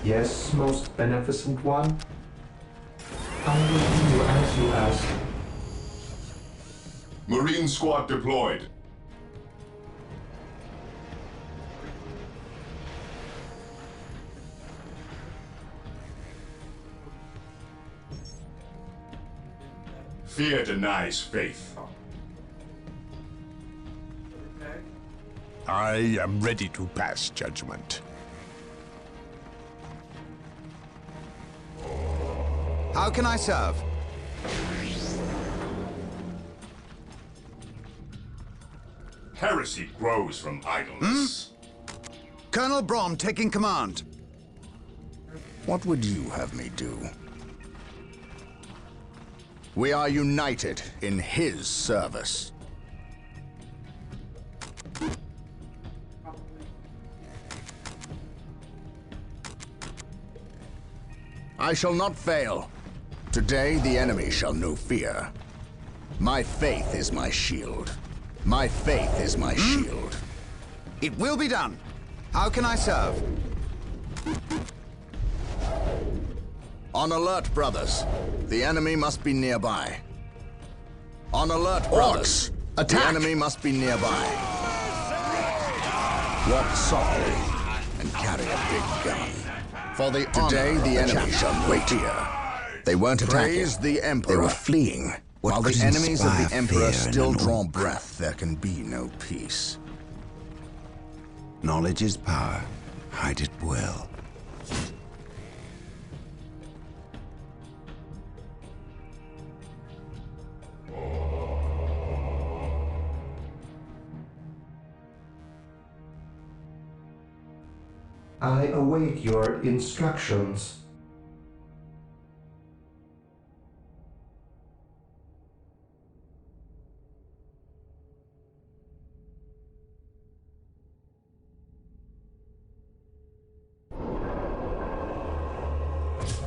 Yes, most beneficent one. I will do as you ask. Marine squad deployed. Fear denies faith. I am ready to pass judgment. How can I serve? Heresy grows from idleness. Colonel Brom taking command. What would you have me do? We are united in his service. I shall not fail. Today the enemy shall know fear. My faith is my shield. My faith is my shield. It will be done. How can I serve? On alert, brothers. The enemy must be nearby. On alert, brothers. Attack! The enemy must be nearby. Walk softly and carry a big gun. For the today, the enemy shall wait here. They weren't attacking. Praise the Emperor. They were fleeing. While the enemies of the Emperor still draw breath, there can be no peace. Knowledge is power. Hide it well. I await your instructions.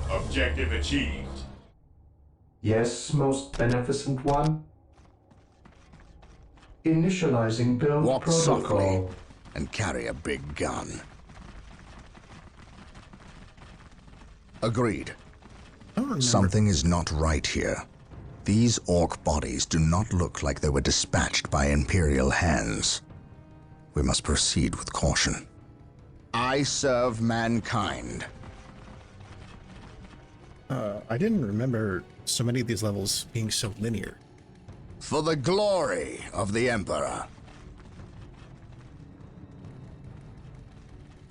Objective achieved. Yes, most beneficent one. Initializing build Walk protocol. softly and carry a big gun. Agreed. Something is not right here. These orc bodies do not look like they were dispatched by Imperial hands. We must proceed with caution. I serve mankind. I didn't remember so many of these levels being so linear. For the glory of the Emperor.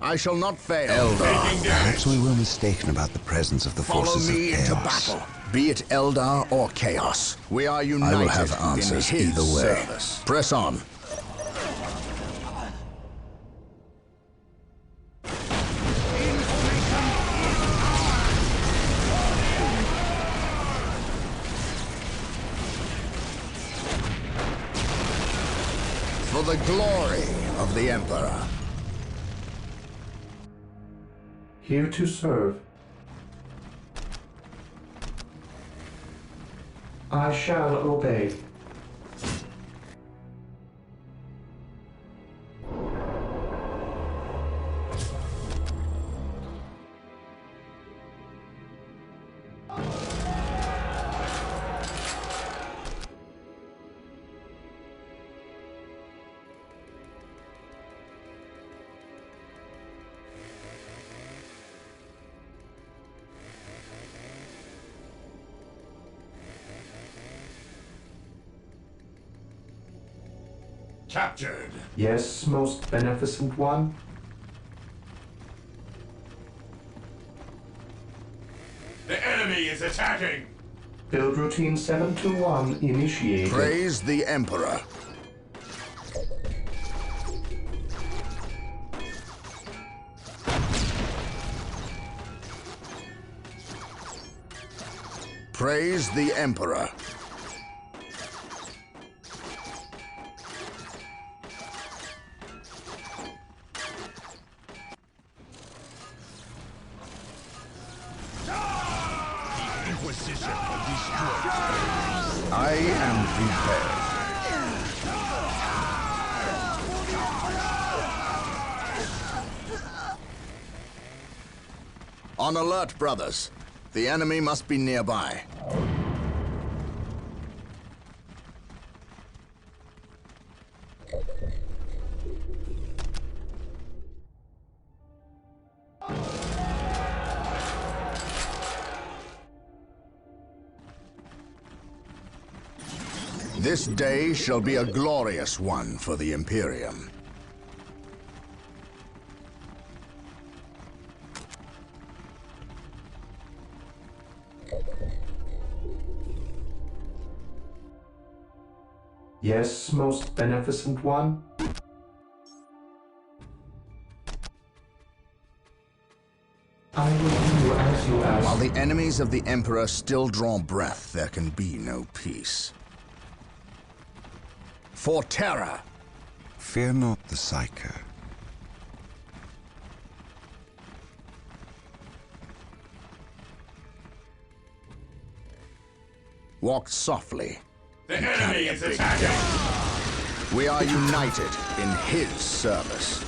I shall not fail. Perhaps we were mistaken about the presence of the Follow forces of me into chaos. battle. Be it Eldar or Chaos, we are united I will have answers in his either way. service. Press on. For the glory of the Emperor. Here to serve. I shall obey. Captured. Yes, most beneficent one. The enemy is attacking. Build routine 721 initiated. Praise the Emperor. Praise the Emperor. I am prepared. On alert, brothers. The enemy must be nearby. This day shall be a glorious one for the Imperium. Yes, most beneficent one. I will do as you ask. While the enemies of the Emperor still draw breath, there can be no peace. For Terra! Fear not the Psycho. Walk softly. The enemy is attacking. We are united in his service.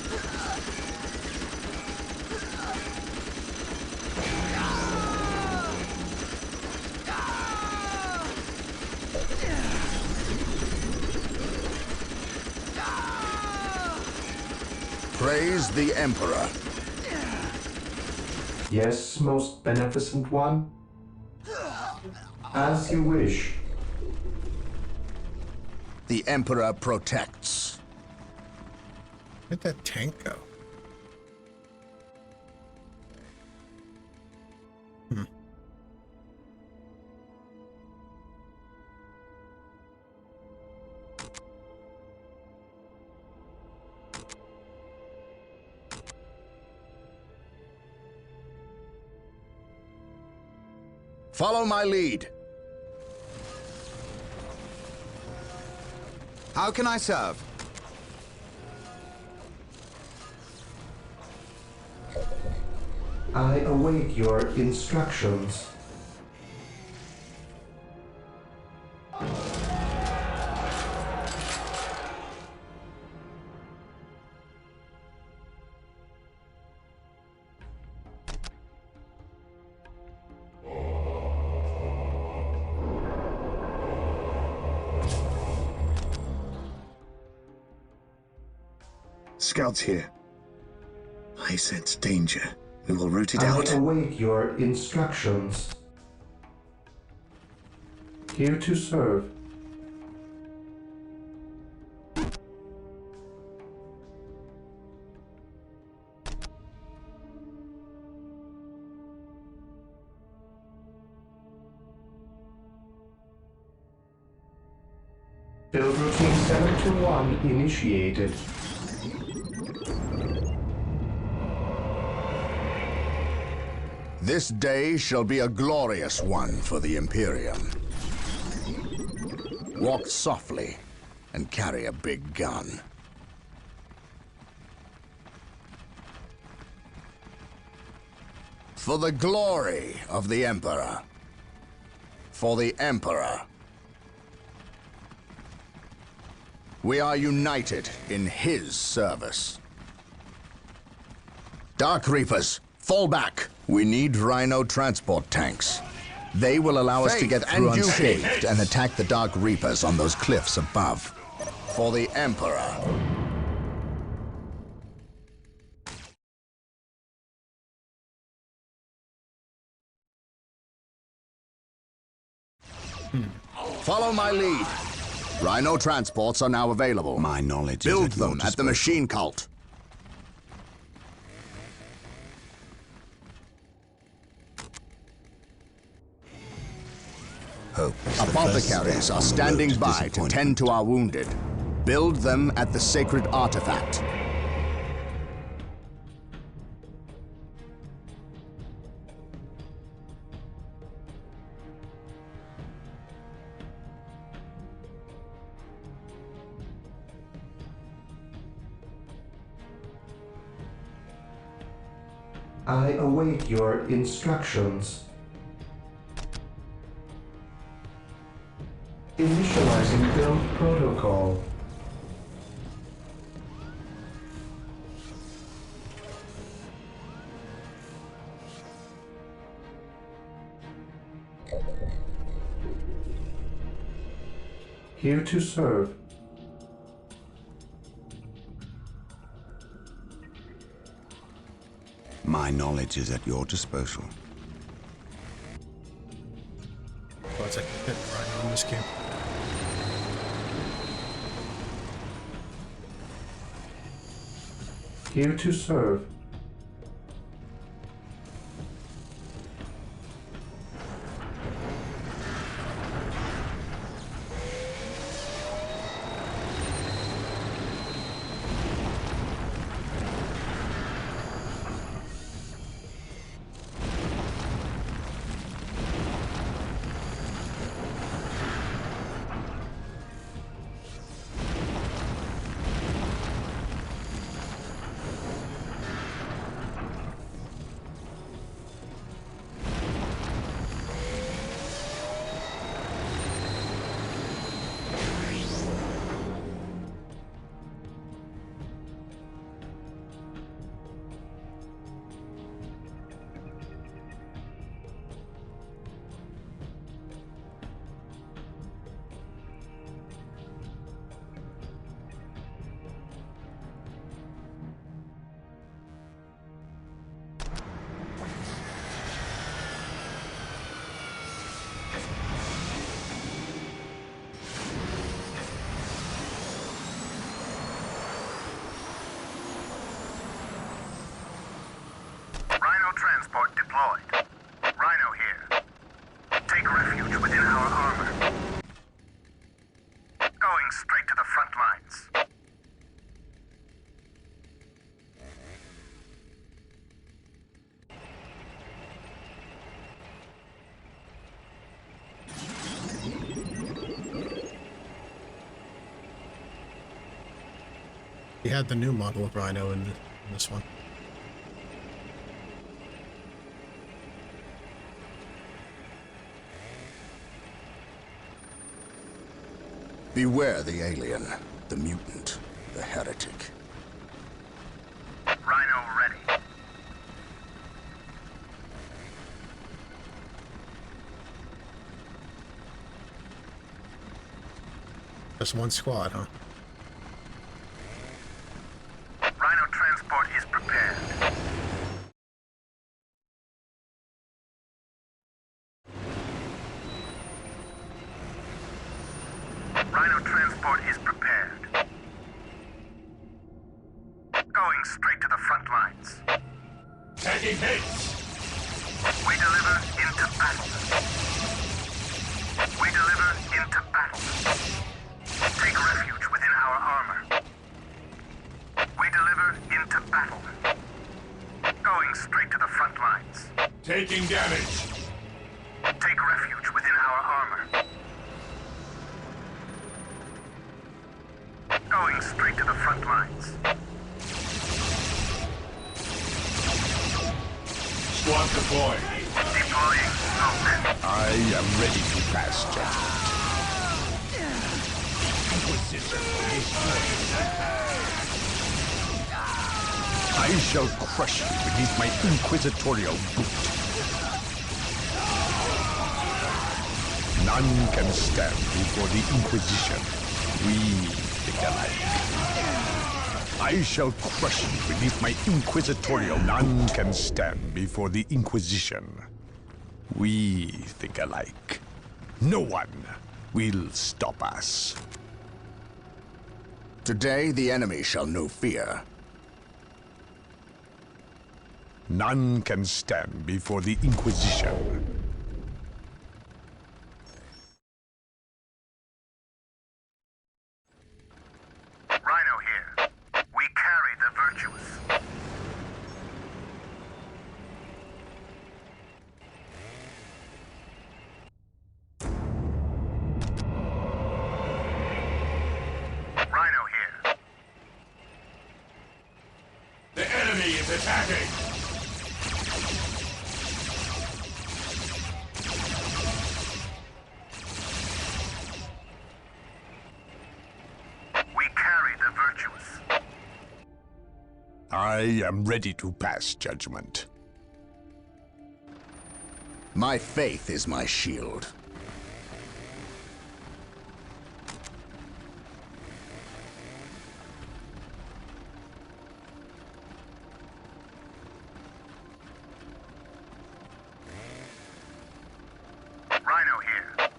Praise the Emperor. Yes, most beneficent one. As you wish. The Emperor protects. Where'd that tank go? Follow my lead. How can I serve? I await your instructions. Scouts here. I sense danger. We will root it I out. await your instructions. Here to serve. Build routine 721 initiated. This day shall be a glorious one for the Imperium. Walk softly and carry a big gun. For the glory of the Emperor. For the Emperor. We are united in his service. Dark Reapers, fall back. We need Rhino transport tanks. They will allow us to get through unscathed and attack the Dark Reapers on those cliffs above. For the Emperor. Follow my lead. Rhino transports are now available. My knowledge Build is at your them at the disposal. machine cult. Hope is the first Apothecaries step are on the road standing to by to disappointment. tend to our wounded. Build them at the sacred artifact. I await your instructions. Initializing build protocol. Here to serve. My knowledge is at your disposal. Oh, it's like a pit Rhino in this game. Here to serve. Transport deployed. Rhino here. Take refuge within our armor. Going straight to the front lines. He had the new model of Rhino in this one. Beware the alien, the mutant, the heretic. Rhino ready. Just one squad, huh? Rhino transport is prepared. Rhino transport is prepared. Going straight to the front lines. Taking hits! We deliver into battle. We deliver into battle. Take taking damage. Take refuge within our armor. Going straight to the front lines. Squad deployed. Deploying smoke. I am ready to pass judgment. I shall crush you beneath my inquisitorial boot. None can stand before the Inquisition. We think alike. I shall crush you beneath my inquisitorial. None can stand before the Inquisition. We think alike. No one will stop us. Today the enemy shall know fear. None can stand before the Inquisition. Rhino here. We carry the virtuous. Rhino here. The enemy is attacking. We carry the virtuous. I am ready to pass judgment. My faith is my shield. Rhino here.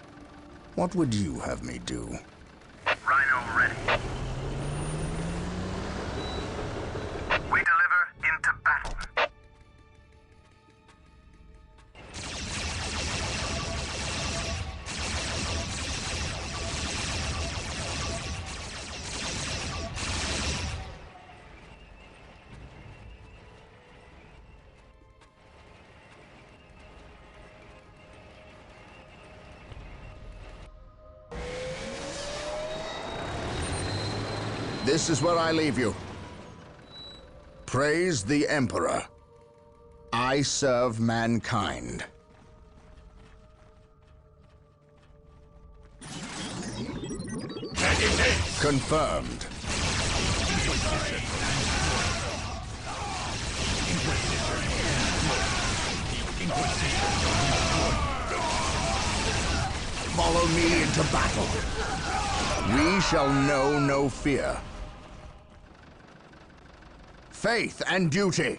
What would you have me do? Rhino ready. We deliver into battle. This is where I leave you. Praise the Emperor. I serve mankind. Confirmed. Follow me into battle. We shall know no fear. Faith and duty.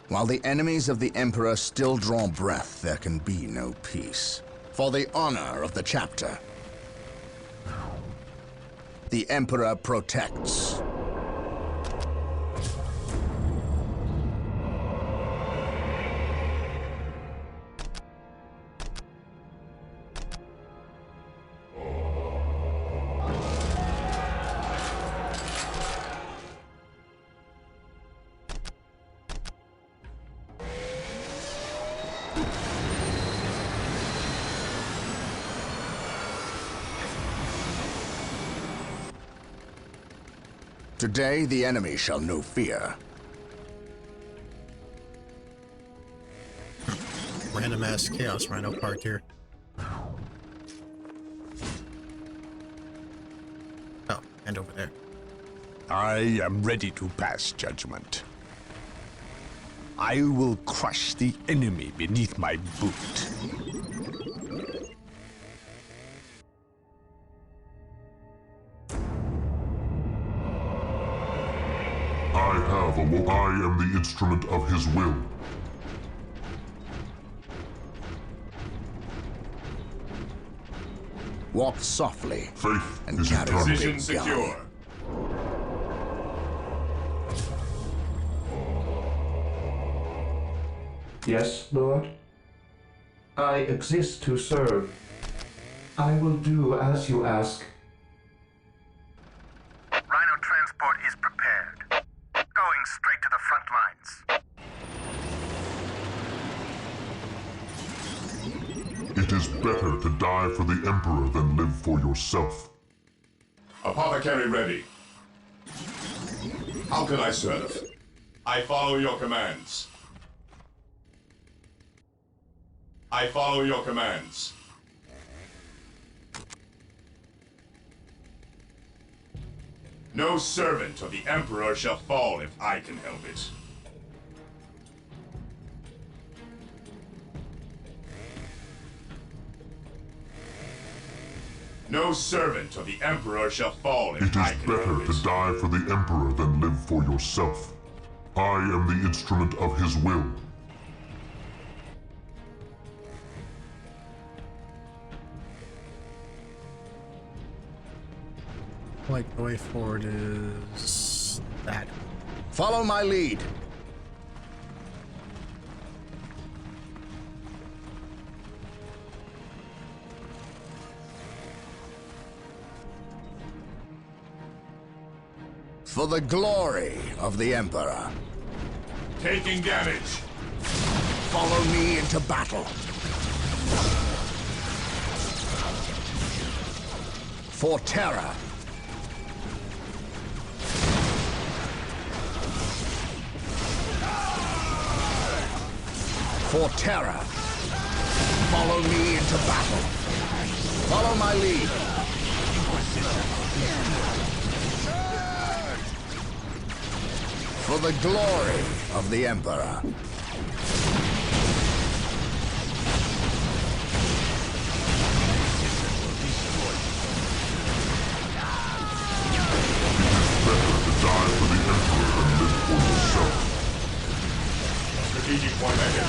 While the enemies of the Emperor still draw breath, there can be no peace. For the honor of the chapter, the Emperor protects. Today, the enemy shall know fear. Random ass chaos rhino parked here. Oh, and over there. I am ready to pass judgment. I will crush the enemy beneath my boot. I am the instrument of his will. Walk softly. Faith and is carry eternal. Position secure. Yes, Lord? I exist to serve. I will do as you ask. is prepared. Going straight to the front lines. It is better to die for the Emperor than live for yourself. Apothecary ready. How can I serve? I follow your commands. I follow your commands. No servant of the Emperor shall fall if I can help it. No servant of the Emperor shall fall if I can help it. It is better to die for the Emperor than live for yourself. I am the instrument of his will. Like the way forward is that. Follow my lead. For the glory of the Emperor. Taking damage. Follow me into battle. For terror. For terror. Follow me into battle. Follow my lead. For the glory of the Emperor. Die for the Emperor and live for yourself. Strategic point ahead.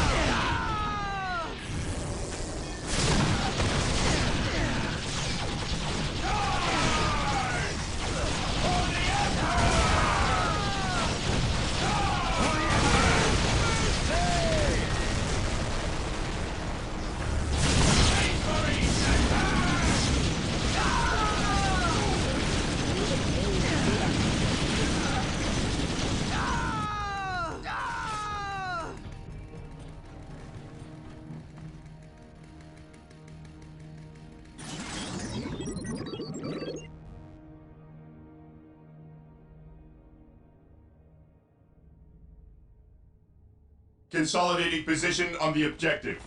Consolidating position on the objective.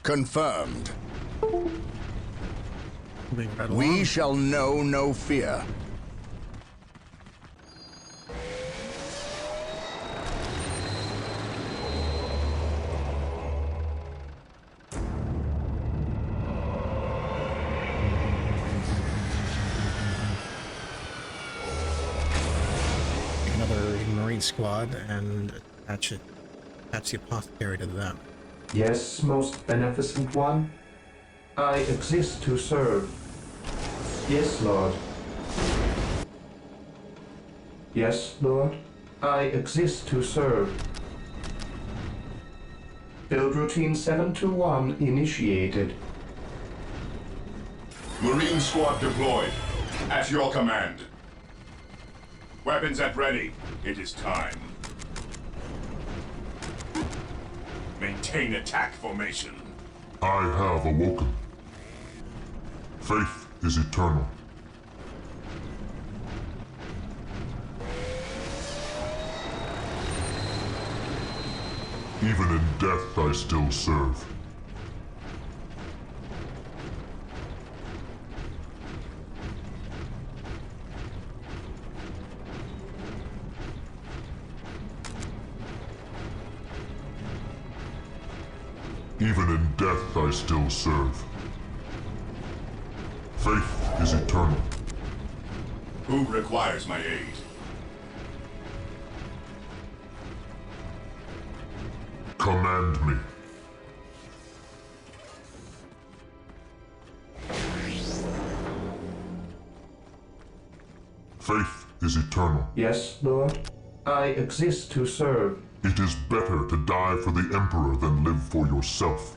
Confirmed. Right we shall know no fear. Squad and attach the apothecary to them. Yes, most beneficent one. I exist to serve. Yes, Lord. Yes, Lord. I exist to serve. Build routine 721 initiated. Marine squad deployed. At your command. Weapons at ready. It is time. Maintain attack formation. I have awoken. Faith is eternal. Even in death I still serve. Even in death I still serve. Faith is eternal. Who requires my aid? Command me. Faith is eternal. Yes, Lord. I exist to serve. It is better to die for the Emperor than live for yourself.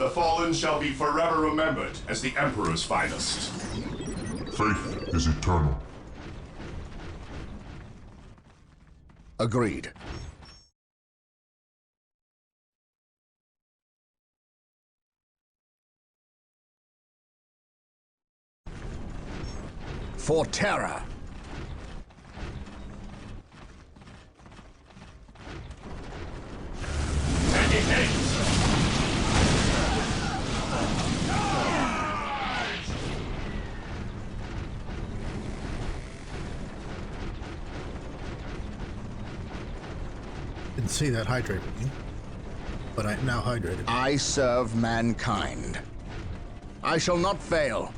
The fallen shall be forever remembered as the Emperor's finest. Faith is eternal. Agreed. For terror. Didn't see that hydrated me, but I now hydrated. I serve mankind. I shall not fail.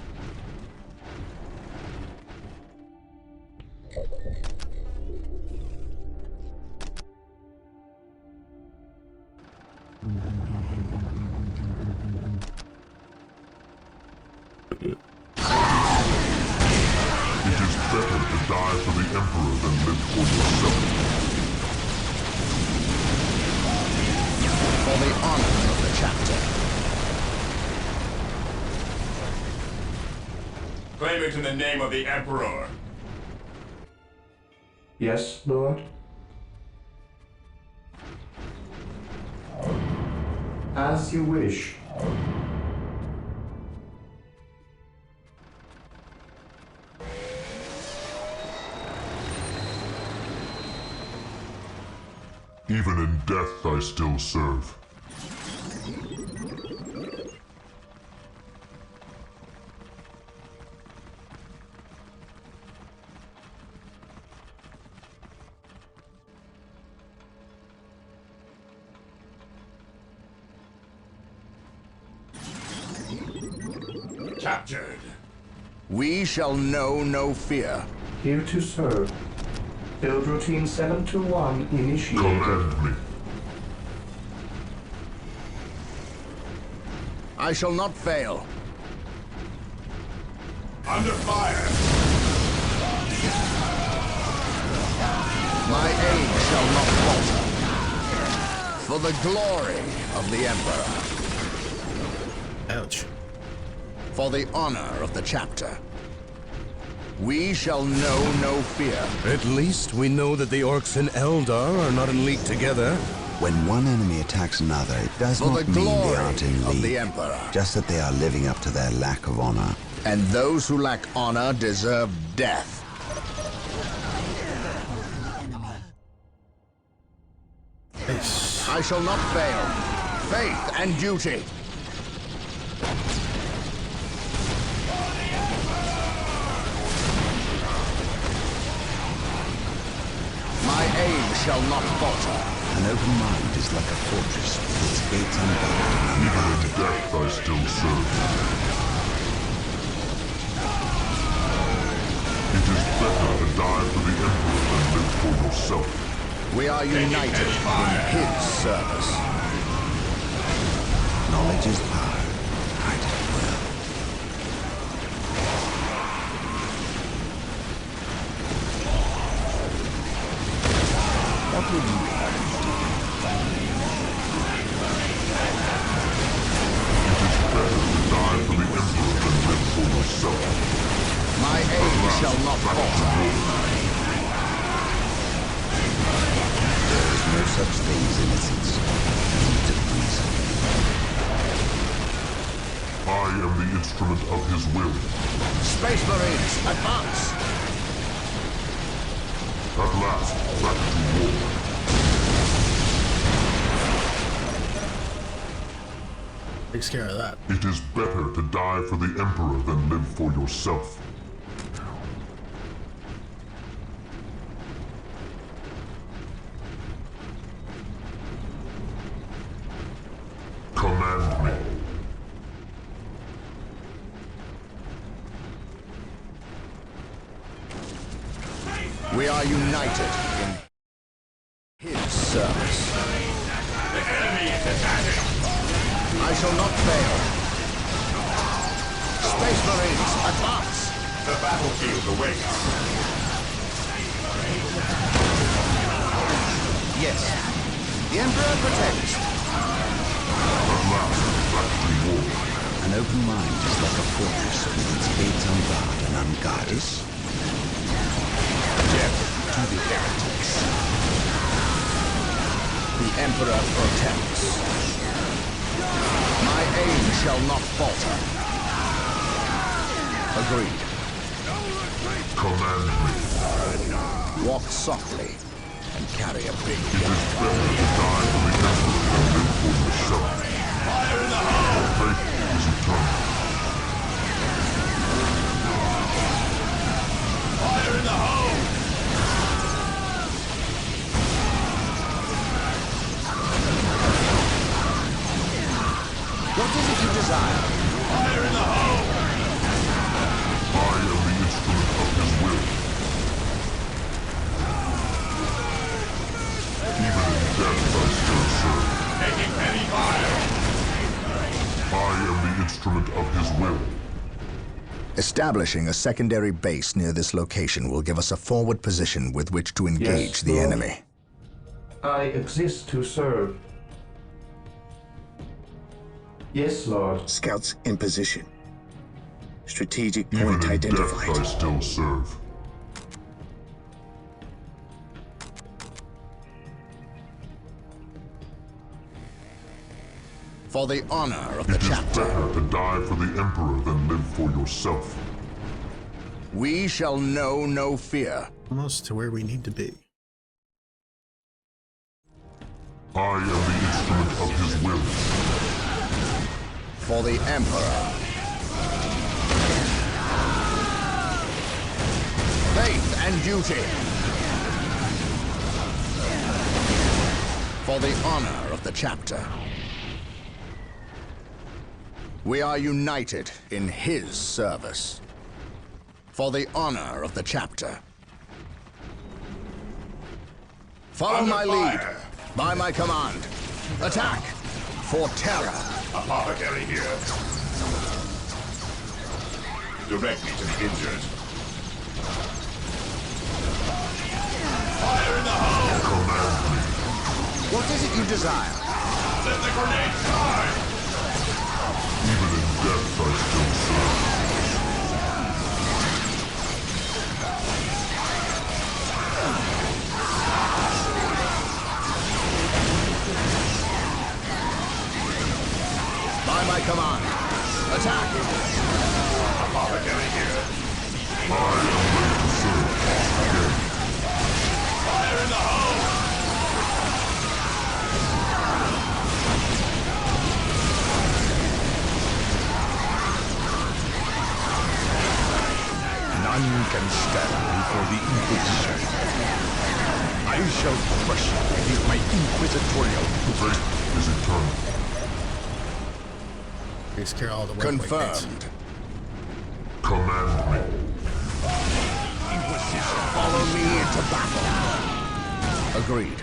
It is better to die for the Emperor than live for yourself. For the honor of the chapter. Claim it in the name of the Emperor. Yes, Lord? As you wish. Even in death, I still serve. Captured. We shall know no fear. Here to serve. Build routine 721 initiated. Command me. I shall not fail. Under fire. My aim shall not falter. For the glory of the Emperor. Ouch. For the honor of the chapter. We shall know no fear. At least we know that the orcs and Eldar are not in league together. When one enemy attacks another, it does For not the mean they glory aren't in of league. the Emperor. Just that they are living up to their lack of honor. And those who lack honor deserve death. I shall not fail. Faith and duty. My aim shall not falter. An open mind is like a fortress with its gates unbarred and Even in unguarded. death, I still serve. It is better to die for the Emperor than live for yourself. We are united in his service. Knowledge is power. Right at will. What would you do? It is better to die for the Emperor than live for yourself. My aim shall not falter. There is no such thing as innocence. Need of reason. I am the instrument of his will. Space Marines, advance! At last, back to war. Takes care of that. It is better to die for the Emperor than live for yourself. Command me. We are united in his service. The enemy is attacking. I shall not fail. Space Marines, advance! The battlefield awaits. Yes. The Emperor protects. At last, back to war. open mind is like a fortress with its gates unbarred and unguarded. Death to the heretics. The Emperor protects. My aim shall not falter. Agreed. Command me. Walk softly and carry a big It is better to die for the Emperor than live for yourself. Fire in the hole! Faith is eternal. Fire in the hole! What is it you desire? Fire in the hole! I am the instrument of his will. Even in death I still serve. Taking heavy fire! I am the instrument of his will. Establishing a secondary base near this location will give us a forward position with which to engage Yes, the Lord. enemy. I exist to serve. Yes, Lord. Scouts in position. Strategic Even point in identified. death I still serve. For the honor of the It is chapter, better to die for the Emperor than live for yourself. we shall know no fear. Almost to where we need to be. I am the instrument of his will. For the Emperor. Faith and duty. For the honor of the chapter. We are united in his service. For the honor of the chapter. Follow Under my lead. fire. By my command. Attack. For terror. Apothecary here. Direct me to the injured. Fire in the hole! Command me. What is it you desire? Let the grenade fly! Even in death I still serve. By my command. Attack! Apothecary here. I am ready to serve. Again. Fire in the hole! None can stand before the Inquisition. I shall crush you with my inquisitorial boot. Faith is eternal. Takes care of all the work Confirmed. Command me. Inquisition, follow me into battle. Agreed.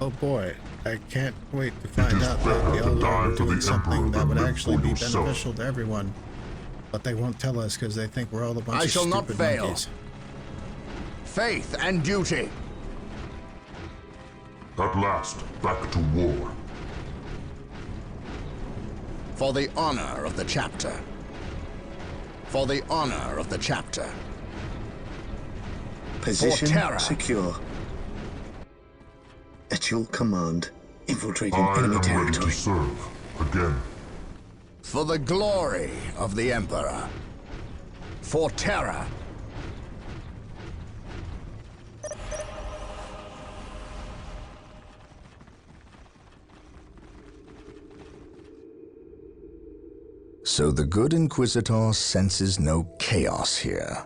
Oh boy, I can't wait to find is out better that the to Eldar die are for doing the something Emperor that than would live actually for be yourself. beneficial to everyone. But they won't tell us because they think we're all a bunch I of shall not stupid fail. monkeys. Faith and duty. At last, back to war. For the honor of the chapter. For the honor of the chapter. Position terror. secure. At your command, infiltrating I enemy am ready to territory. serve. Again. For the glory of the Emperor. For terror. So the good Inquisitor senses no chaos here.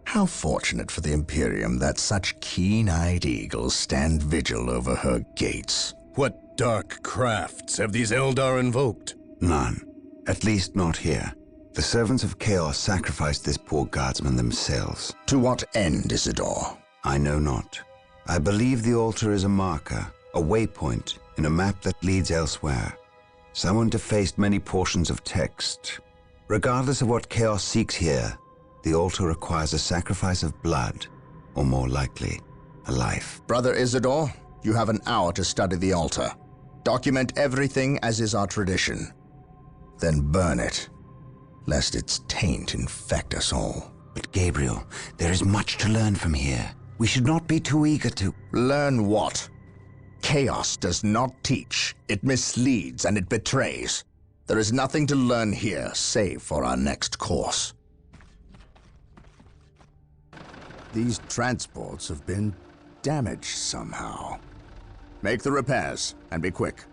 How fortunate for the Imperium that such keen-eyed eagles stand vigil over her gates. What dark crafts have these Eldar invoked? None. At least not here. The servants of Chaos sacrificed this poor guardsman themselves. To what end, Isidore? I know not. I believe the altar is a marker, a waypoint in a map that leads elsewhere. Someone defaced many portions of text. Regardless of what Chaos seeks here, the altar requires a sacrifice of blood, or more likely, a life. Brother Isidore, you have an hour to study the altar. Document everything as is our tradition. Then burn it lest its taint infect us all. But Gabriel, there is much to learn from here. We should not be too eager to... Learn what? Chaos does not teach. It misleads and it betrays. There is nothing to learn here, save for our next course. These transports have been damaged somehow. Make the repairs, and be quick.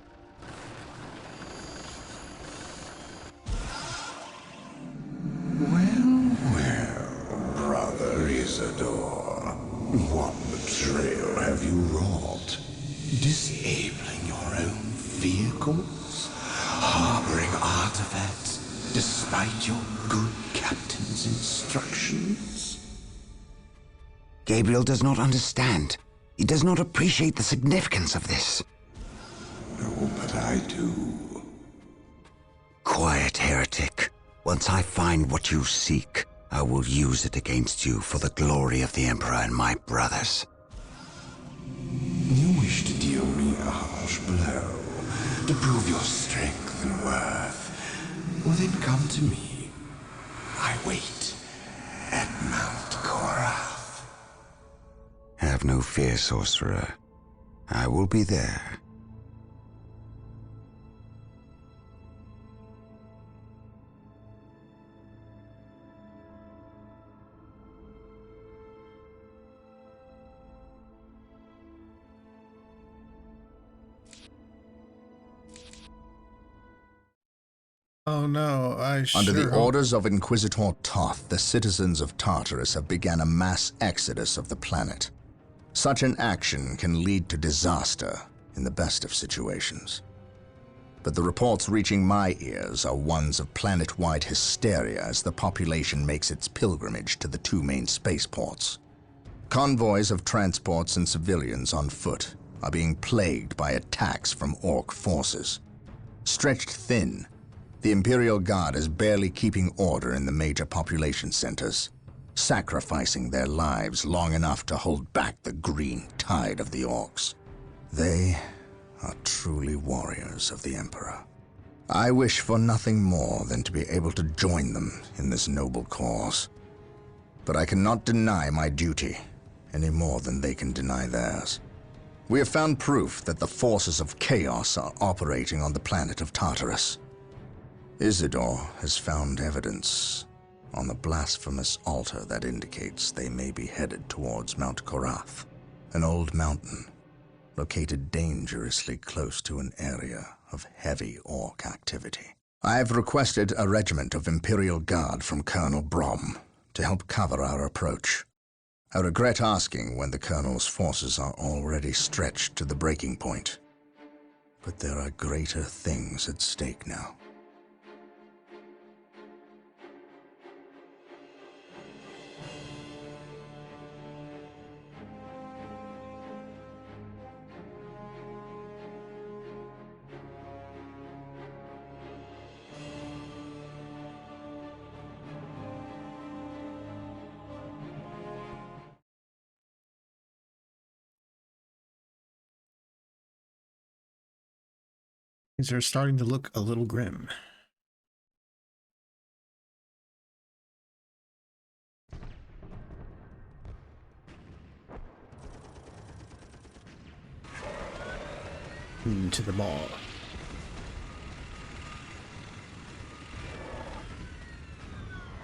Well, Brother Isidore, what betrayal have you wrought? Disabling your own vehicles? Harboring artifacts despite your good captain's instructions? Gabriel does not understand. He does not appreciate the significance of this. No, but I do. Quiet, heretic. Once I find what you seek, I will use it against you for the glory of the Emperor and my brothers. You wish to deal me a harsh blow, to prove your strength and worth. Well, then come to me. I wait at Mount Korath. Have no fear, sorcerer. I will be there. Oh no, Under the orders of Inquisitor Toth, the citizens of Tartarus have begun a mass exodus of the planet. Such an action can lead to disaster in the best of situations. But the reports reaching my ears are ones of planet-wide hysteria as the population makes its pilgrimage to the two main spaceports. Convoys of transports and civilians on foot are being plagued by attacks from Orc forces. Stretched thin, the Imperial Guard is barely keeping order in the major population centers, sacrificing their lives long enough to hold back the green tide of the Orcs. They are truly warriors of the Emperor. I wish for nothing more than to be able to join them in this noble cause. But I cannot deny my duty any more than they can deny theirs. We have found proof that the forces of chaos are operating on the planet of Tartarus. Isidore has found evidence on the blasphemous altar that indicates they may be headed towards Mount Korath, an old mountain located dangerously close to an area of heavy Orc activity. I have requested a regiment of Imperial Guard from Colonel Brom to help cover our approach. I regret asking when the Colonel's forces are already stretched to the breaking point, but there are greater things at stake now. Things are starting to look a little grim. To the ball.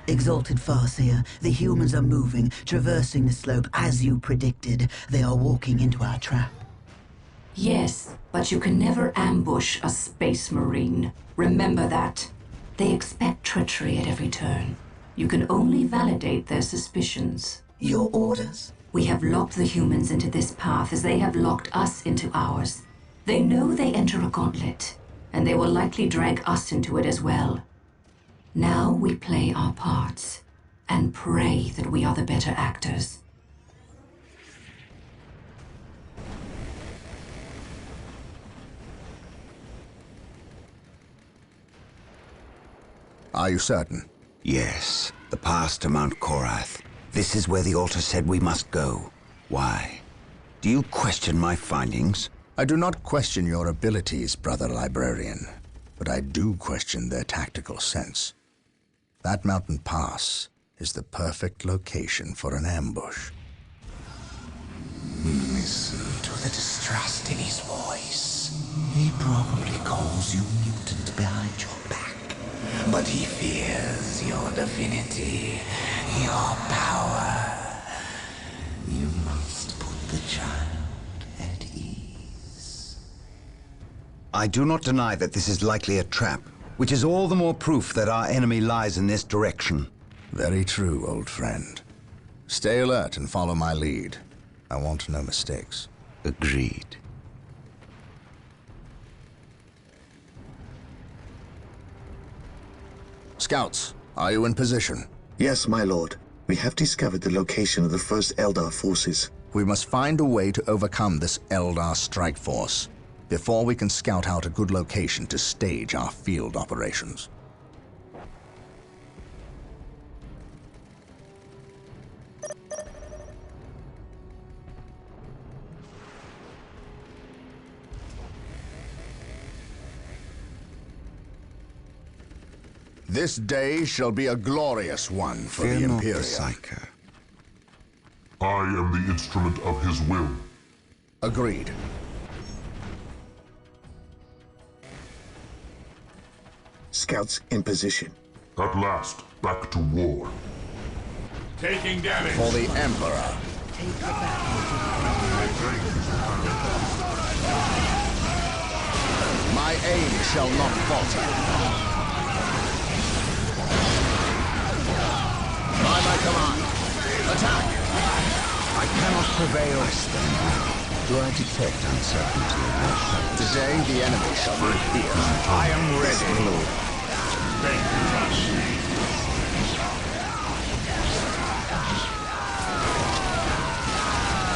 Exalted Farseer, the humans are moving, traversing the slope as you predicted. They are walking into our trap. Yes, but you can never ambush a space marine. Remember that. They expect treachery at every turn. You can only validate their suspicions. Your orders? We have locked the humans into this path as they have locked us into ours. They know they enter a gauntlet, and they will likely drag us into it as well. Now we play our parts, and pray that we are the better actors. Are you certain? Yes, the path to Mount Korath. This is where the altar said we must go. Why? Do you question my findings? I do not question your abilities, Brother Librarian, but I do question their tactical sense. That mountain pass is the perfect location for an ambush. Listen to the distrust in his voice. He probably calls you mutant behind your back, but he fears your divinity, your power. You must put the child at ease. I do not deny that this is likely a trap, which is all the more proof that our enemy lies in this direction. Very true, old friend. Stay alert and follow my lead. I want no mistakes. Agreed. Scouts, are you in position? Yes, my lord. We have discovered the location of the first Eldar forces. We must find a way to overcome this Eldar strike force before we can scout out a good location to stage our field operations. This day shall be a glorious one for Fear the not Imperium. the Psycho. I am the instrument of his will. Agreed. Scouts in position. At last, back to war. Taking damage. For the Emperor. My aim shall not falter. By my command, attack! I cannot prevail. I stand ready. Do I detect uncertainty? Today the enemy shall be here. I am ready.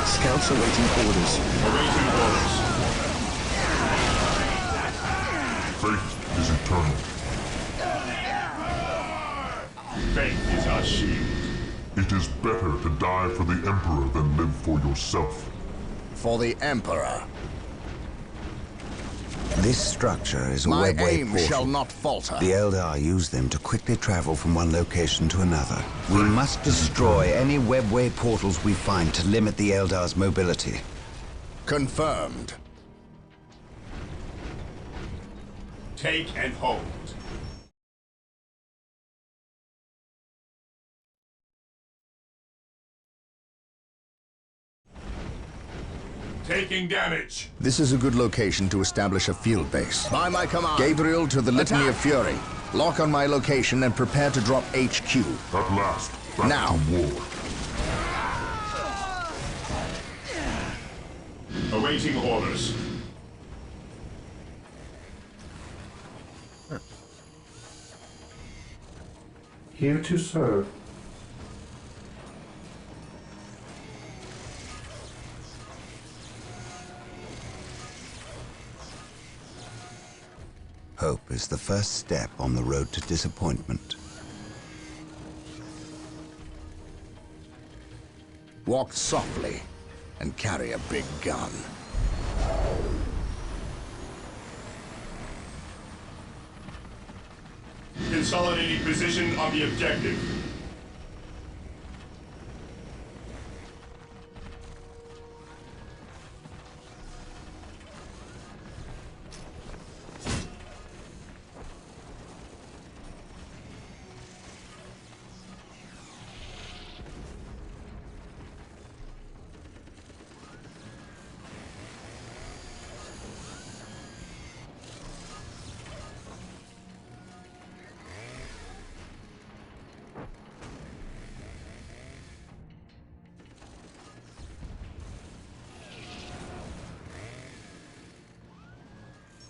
Scouts awaiting orders. Awaiting orders. Faith is eternal. Faith is our shield. It is better to die for the Emperor than live for yourself. For the Emperor. This structure is a My webway aim portal. shall not falter. The Eldar use them to quickly travel from one location to another. We must destroy any webway portals we find to limit the Eldar's mobility. Confirmed. Take and hold. Taking damage. This is a good location to establish a field base. By my command. Gabriel to the Litany of Fury. Lock on my location and prepare to drop HQ. At last, back Now. to war. Awaiting orders. Here to serve. Hope is the first step on the road to disappointment. Walk softly and carry a big gun. Consolidating position on the objective.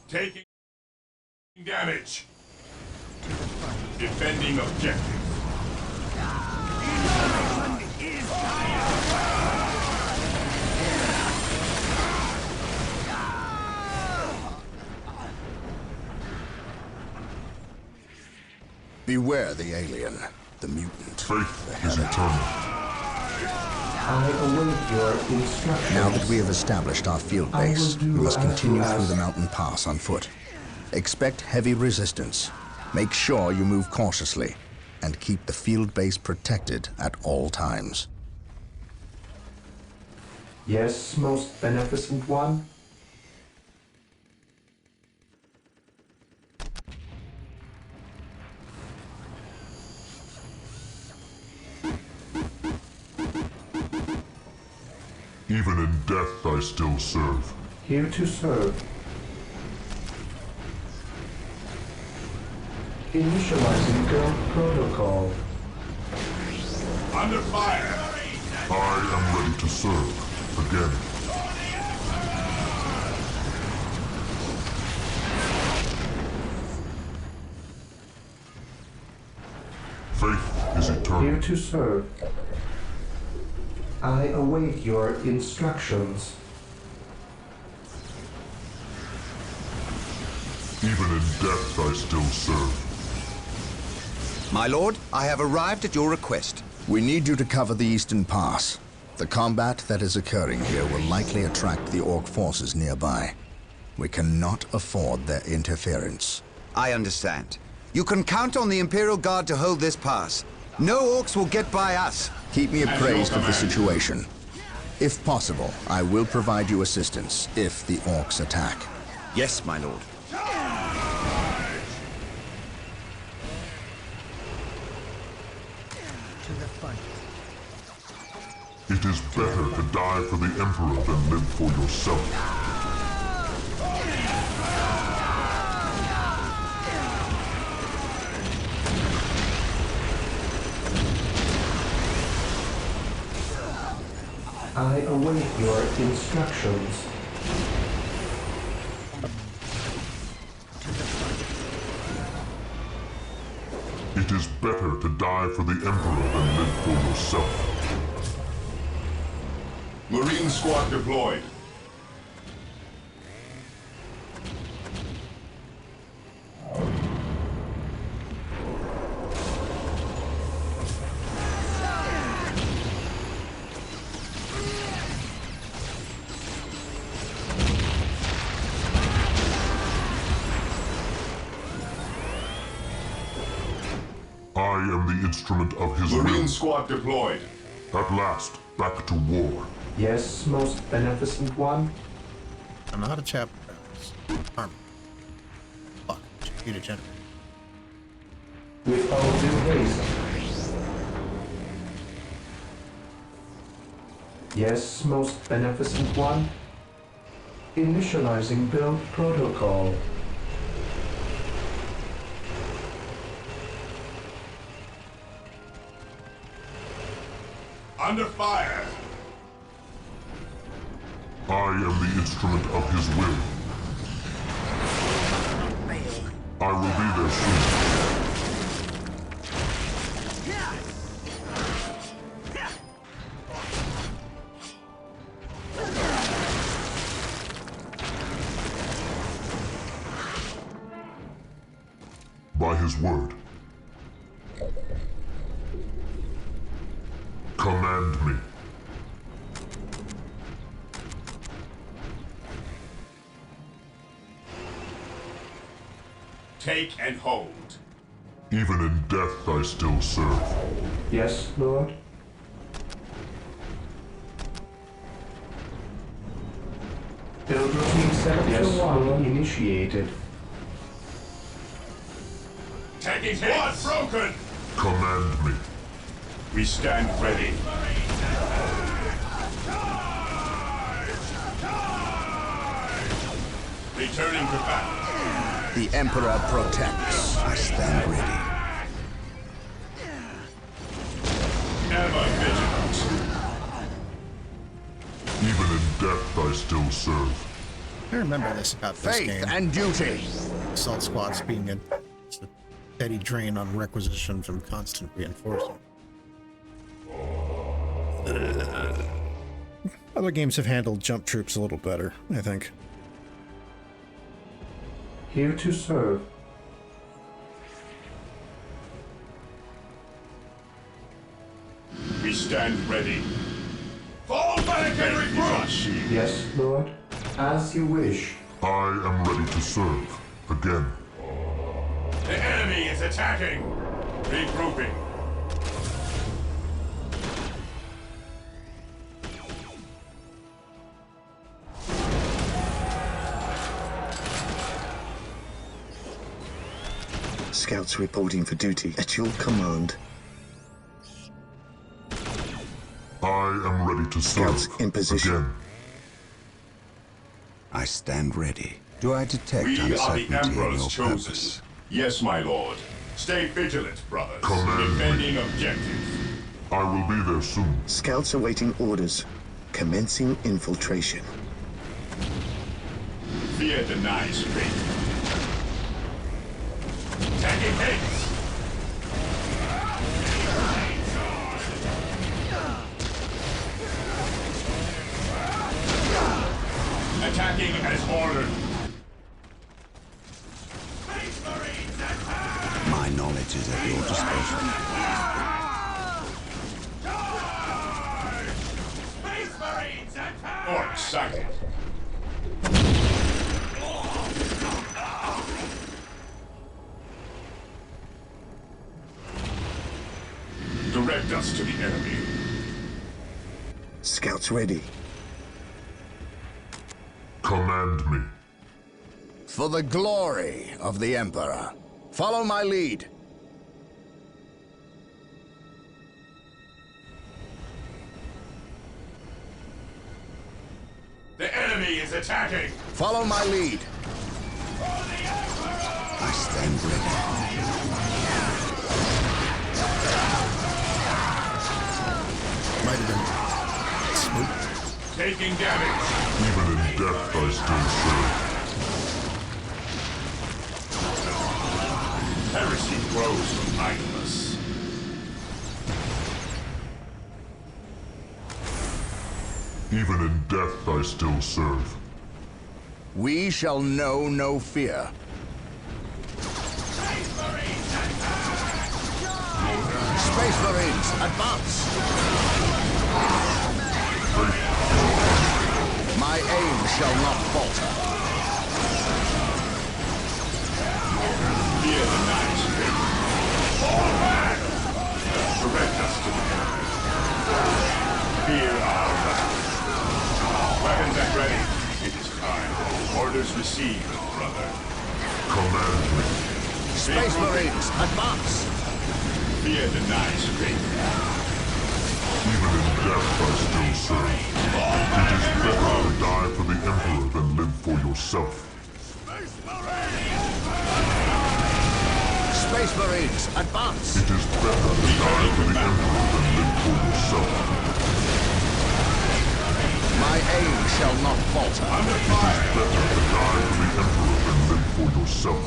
Taking damage. Defending objective. Beware the alien, the mutant. Faith is eternal. I await your instructions. Now that we have established our field I will base, do we must as continue you through ask. the mountain pass on foot. Expect heavy resistance. Make sure you move cautiously. and keep the field base protected at all times. Yes, most beneficent one. Even in death I still serve. Here to serve. Initializing build protocol. Under fire! I am ready to serve. Again. Faith is eternal. Here to serve. I await your instructions. Even in death I still serve. My lord, I have arrived at your request. We need you to cover the Eastern Pass. The combat that is occurring here will likely attract the Orc forces nearby. We cannot afford their interference. I understand. You can count on the Imperial Guard to hold this pass. No Orcs will get by us. Keep me appraised of the situation. If possible, I will provide you assistance if the Orcs attack. Yes, my lord. It is better to die for the Emperor than live for yourself. I await your instructions. It is better to die for the Emperor than live for yourself. Marine squad deployed. I am the instrument of his will. Marine squad deployed. At last, back to war. Yes, most beneficent one. I'm not a chap. Armor. Fuck. You degenerate. With all due haste. Yes, most beneficent one. Initializing build protocol. Under fire! I am the instrument of his will. I will be there soon. By his word. Command me. Take and hold. Even in death I still serve. Yes, Lord. Build routine set yes, Lord. Initiated. Taking hits! Broken! Command me. We stand ready. Returning to battle. The Emperor protects. I stand ready. Ever vigilant. Even in death I still serve. I remember this about this Faith game. and duty. Assault squads being a steady drain on requisition from constant reinforcement. Other games have handled jump troops a little better, I think. Here to serve. We stand ready. Fall back and recruit! Yes, Lord. As you wish. I am ready to serve. Again. The enemy is attacking! Regrouping. Scouts reporting for duty at your command. I am ready to serve. Scouts in position. Again. I stand ready. Do I detect We are the uncertainty in Emperor's your chosen. purpose? Yes, my lord. Stay vigilant, brothers. Command Defending objective. I will be there soon. Scouts awaiting orders. Commencing infiltration. Fear denies faith. Taking hits. Attacking as ordered. My knowledge is at your disposal. Orc sighted. Direct us to the enemy. Scouts ready. Command me. For the glory of the Emperor, follow my lead. The enemy is attacking. Follow my lead. I stand ready. Might have been Smoot. Taking damage. Even in death, I still serve. Heresy grows from idleness. Even in death, I still serve. We shall know no fear. Space Marines, advance! My aim shall not falter. Fear the night. Fall back! Direct us to the enemy. Fear our wrath. Weapons at ready. It is time. Orders received, brother. Command me. Space Marines, advance! Fear denies faith. Even in death, I still serve. It is better to die for the Emperor than live for yourself. Space Marines, advance! It is better to die for the Emperor than live for yourself. My aim shall not falter. It is better to die for the Emperor than live for yourself.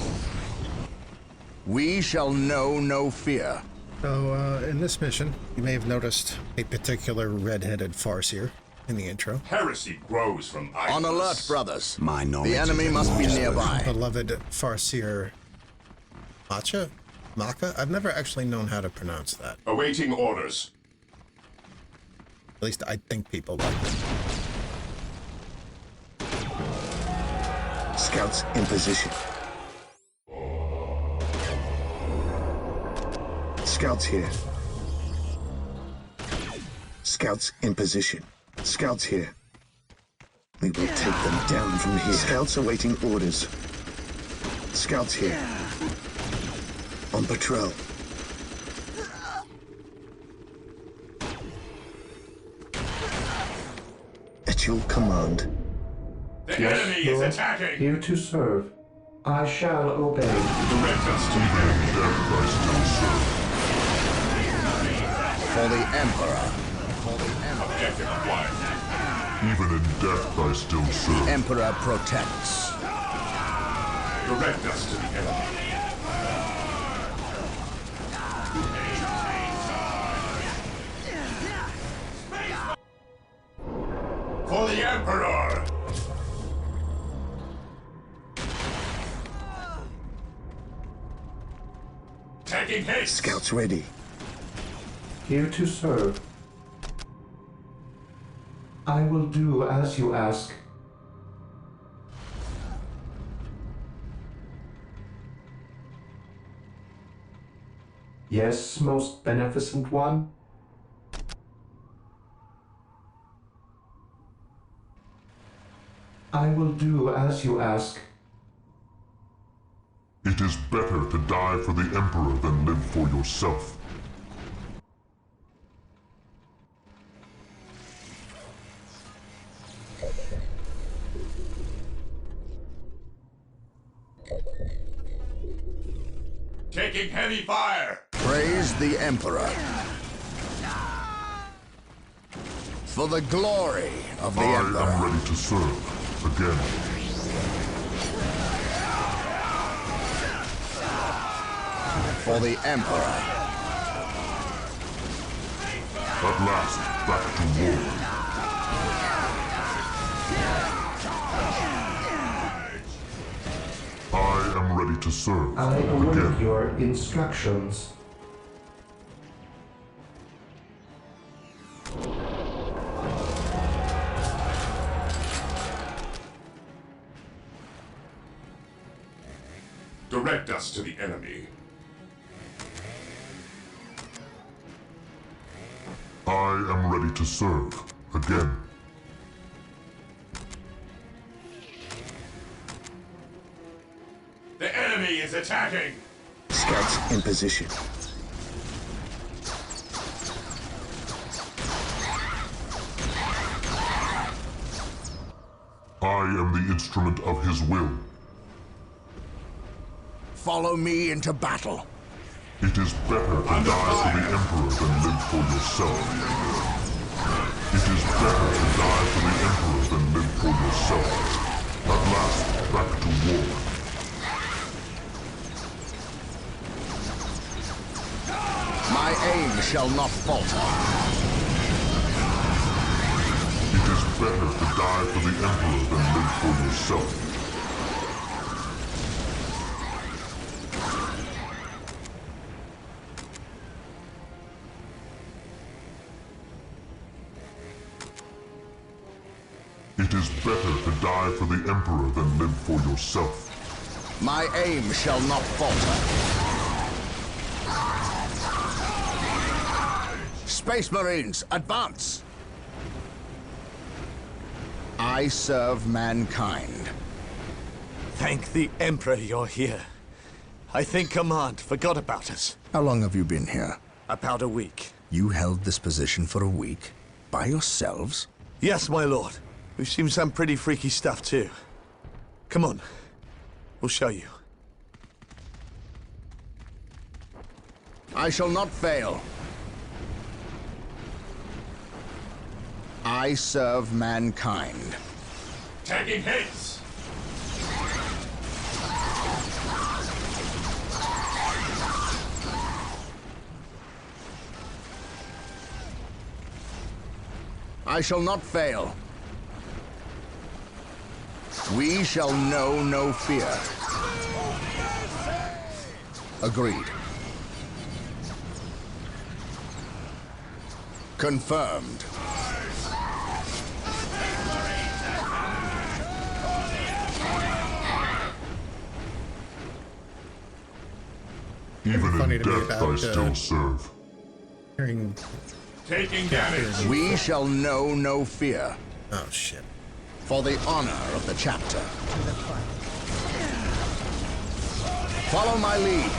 We shall know no fear. So, in this mission, you may have noticed a particular red-headed farseer in the intro. Heresy grows from idleness. On alert, brothers. My knowledge The enemy is must be nearby. Beloved farseer Maka? I've never actually known how to pronounce that. Awaiting orders. At least I think people like it. Scouts in position. Scouts here. Scouts in position. Scouts here. We will take them down from here. Scouts awaiting orders. Scouts here. On patrol. At your command. The enemy is attacking. Here to serve. I shall obey. Direct us to the enemy. Death, I still serve. For the Emperor. Objective acquired. Even in death, I still serve. Emperor protects. Direct us to the enemy. For the Emperor! Taking hits! Scouts ready. Here to serve. I will do as you ask. Yes, most beneficent one? I will do as you ask. It is better to die for the Emperor than live for yourself. Taking heavy fire! Praise the Emperor. For the glory of the Emperor. I am ready to serve. Again. For the Emperor. At last, back to war. I am ready to serve. I await Again. your instructions. Direct us to the enemy. I am ready to serve. Again. The enemy is attacking! Scouts in position. I am the instrument of his will. Follow me into battle. It is better to die for the Emperor than live for yourself. It is better to die for the Emperor than live for yourself. At last, back to war. My aim shall not falter. It is better to die for the Emperor than live for yourself. It is better to die for the Emperor than live for yourself. My aim shall not falter. Space Marines, advance! I serve mankind. Thank the Emperor you're here. I think Command forgot about us. How long have you been here? About a week. You held this position for a week? By yourselves? Yes, my lord. We've seen some pretty freaky stuff, too. Come on. We'll show you. I shall not fail. I serve mankind. Taking hits! I shall not fail. We shall know no fear. Agreed. Confirmed. Even funny in to me death, I about, still serve. Hearing Taking damage! We shall know no fear. oh shit. For the honor of the chapter. Follow my lead.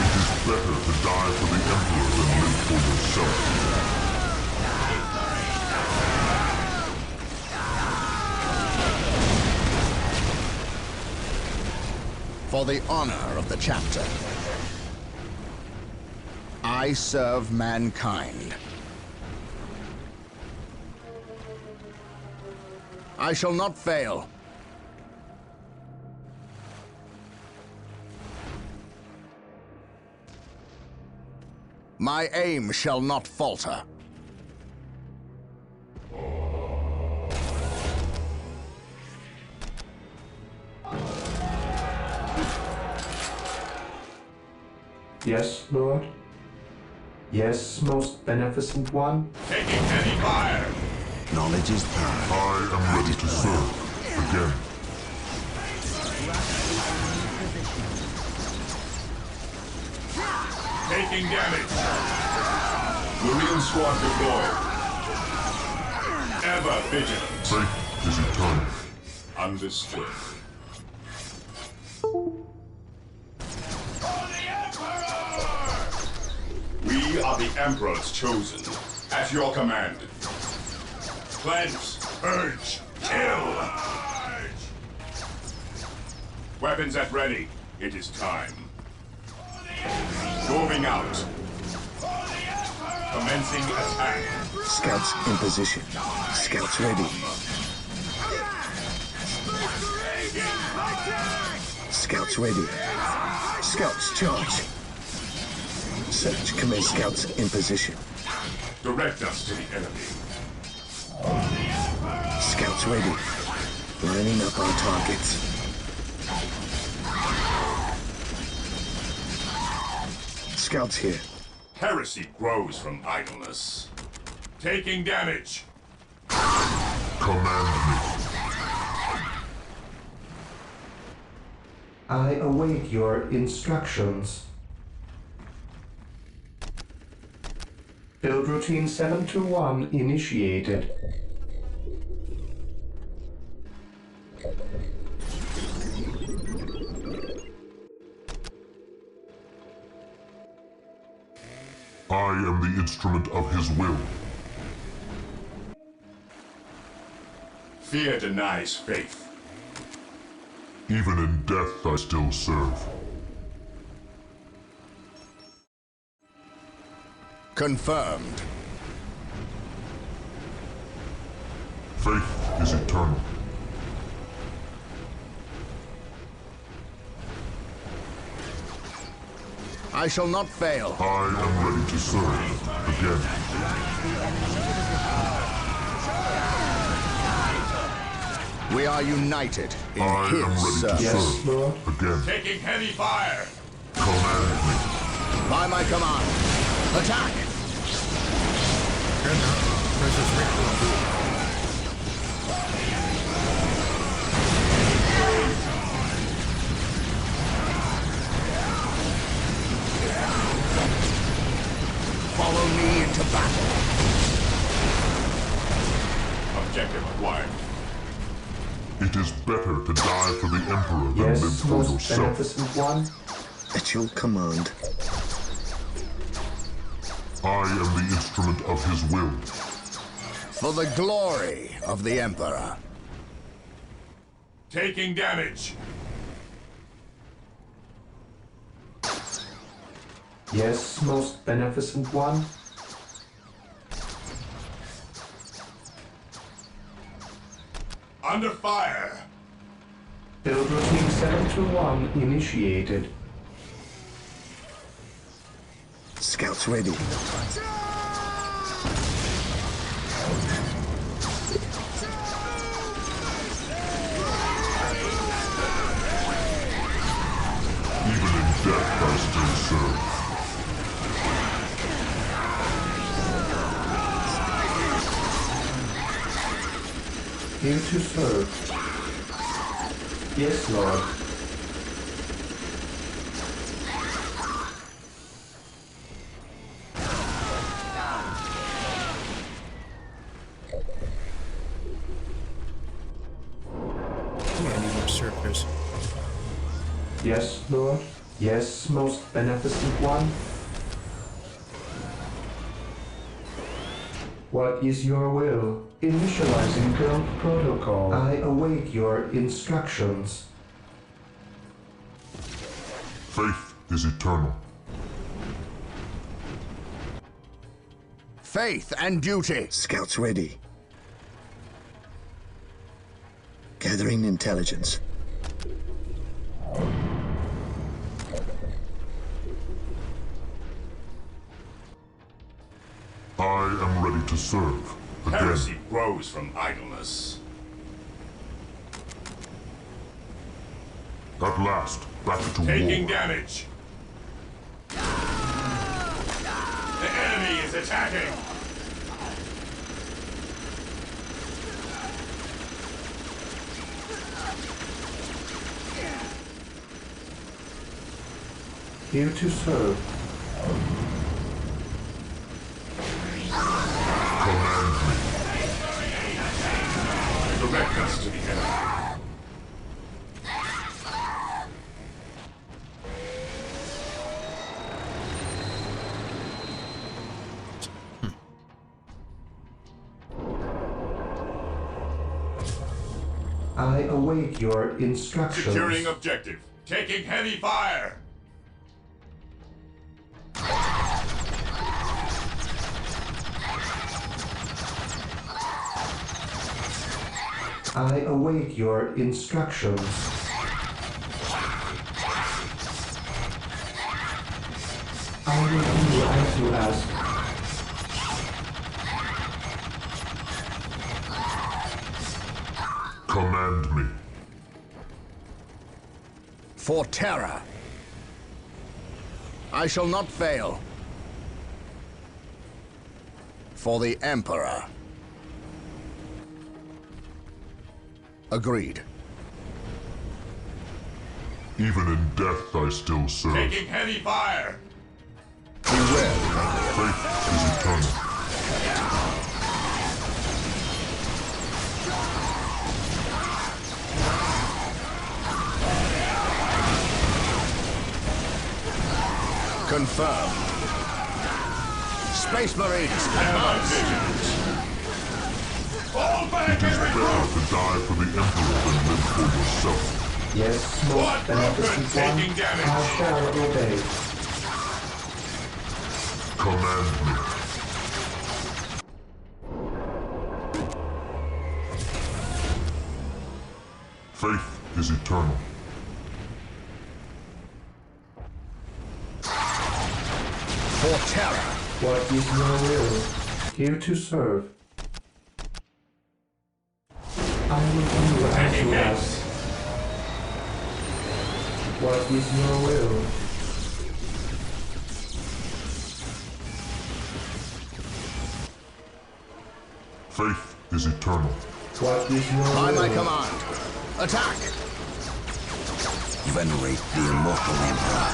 It is better to die for the Emperor than live for yourself. For the honor of the chapter. I serve mankind. I shall not fail. My aim shall not falter. Yes, Lord? Yes, most beneficent one? Taking heavy fire! Knowledge is power. I am ready to serve. Again. Taking damage. Marine squad deployed. Ever vigilant. Faith is eternal. Understood. We are the Emperor's chosen. At your command. Cleanse, purge, kill! Weapons at ready. It is time. Moving out. Commencing attack. Scouts in position. Scouts ready. Scouts ready. Scouts charge. Search. Commence. Scouts in position. Direct us to the enemy. Scouts ready. Lining up our targets. Scouts here. Heresy grows from idleness. Taking damage. Command me. I await your instructions. Build routine 721 initiated. I am the instrument of his will. Fear denies faith. Even in death I still serve. Confirmed. Faith is eternal. I shall not fail. I am ready to serve. Again. We are united in I am his ready to service. Yes, Lord. serve. Again. Taking heavy fire. Command me. By my command. Attack! Versus Rick. Follow me into battle. Objective acquired. It is better to die for the Emperor than live Yes, for most yourself. beneficent one. At your command. I am the instrument of his will. For the glory of the Emperor. Taking damage. Yes, most beneficent one. Under fire. Build routine 721 initiated. Scouts ready. Even in death I still serve. Here to serve. Yes, Lord. I need more surfers. Yes, Lord. Yes, most beneficent one. What is your will? Initializing build protocol. I await your instructions. Faith is eternal. Faith and duty. Scouts ready. Gathering intelligence. I am ready to serve. Again. Heresy grows from idleness. At last, back to Taking war. damage. The enemy is attacking. Here to serve. us to the enemy. I await your instructions. Securing objective. Taking heavy fire. I await your instructions. I will do as you ask. Command me. For Terra. I shall not fail. For the Emperor. Agreed. Even in death I still serve. Taking heavy fire. Beware. Faith is eternal. Confirmed. Space Marines, advance! Fall back, It is better to die for the Emperor than live for yourself. Yes, most beneficent one, taking damage. I shall obey. Command me. Faith is eternal. For Terra. What is your will? Here to serve. I will do as you ask. What is your will? Faith is eternal. What is your will? By my command. Attack! Venerate the immortal Emperor.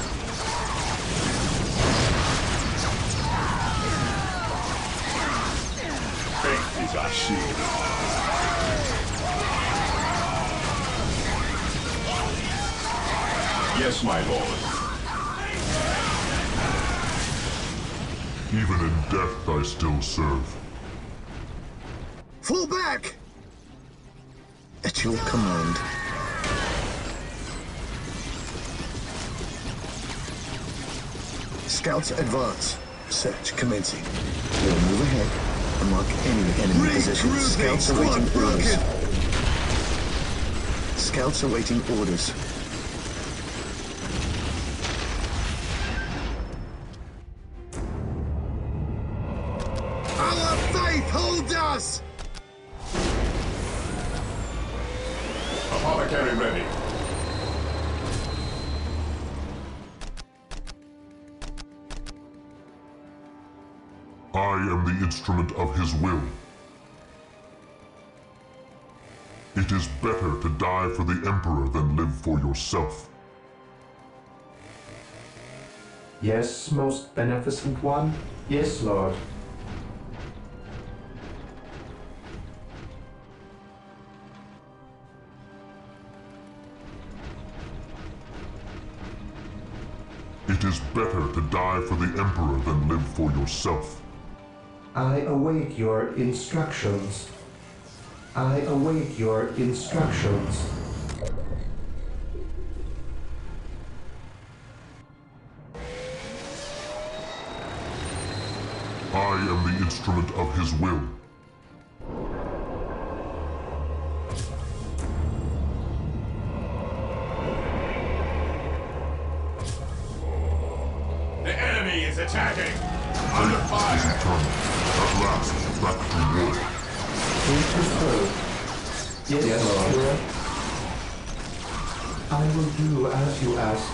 Faith is our shield. Yes, my lord. Even in death I still serve. Fall back! At your command. Scouts advance. Search commencing. We'll move ahead and mark any enemy positions. Scouts awaiting orders. Scouts awaiting orders. Our faith holds us! Apothecary ready. I am the instrument of his will. It is better to die for the Emperor than live for yourself. Yes, most beneficent one. Yes, Lord. It is better to die for the Emperor than live for yourself. I await your instructions. I await your instructions. I am the instrument of his will. The enemy is attacking. Under Faith is fire. eternal. At last, back to war. Here to serve. Yes, Lord. I will do as you ask.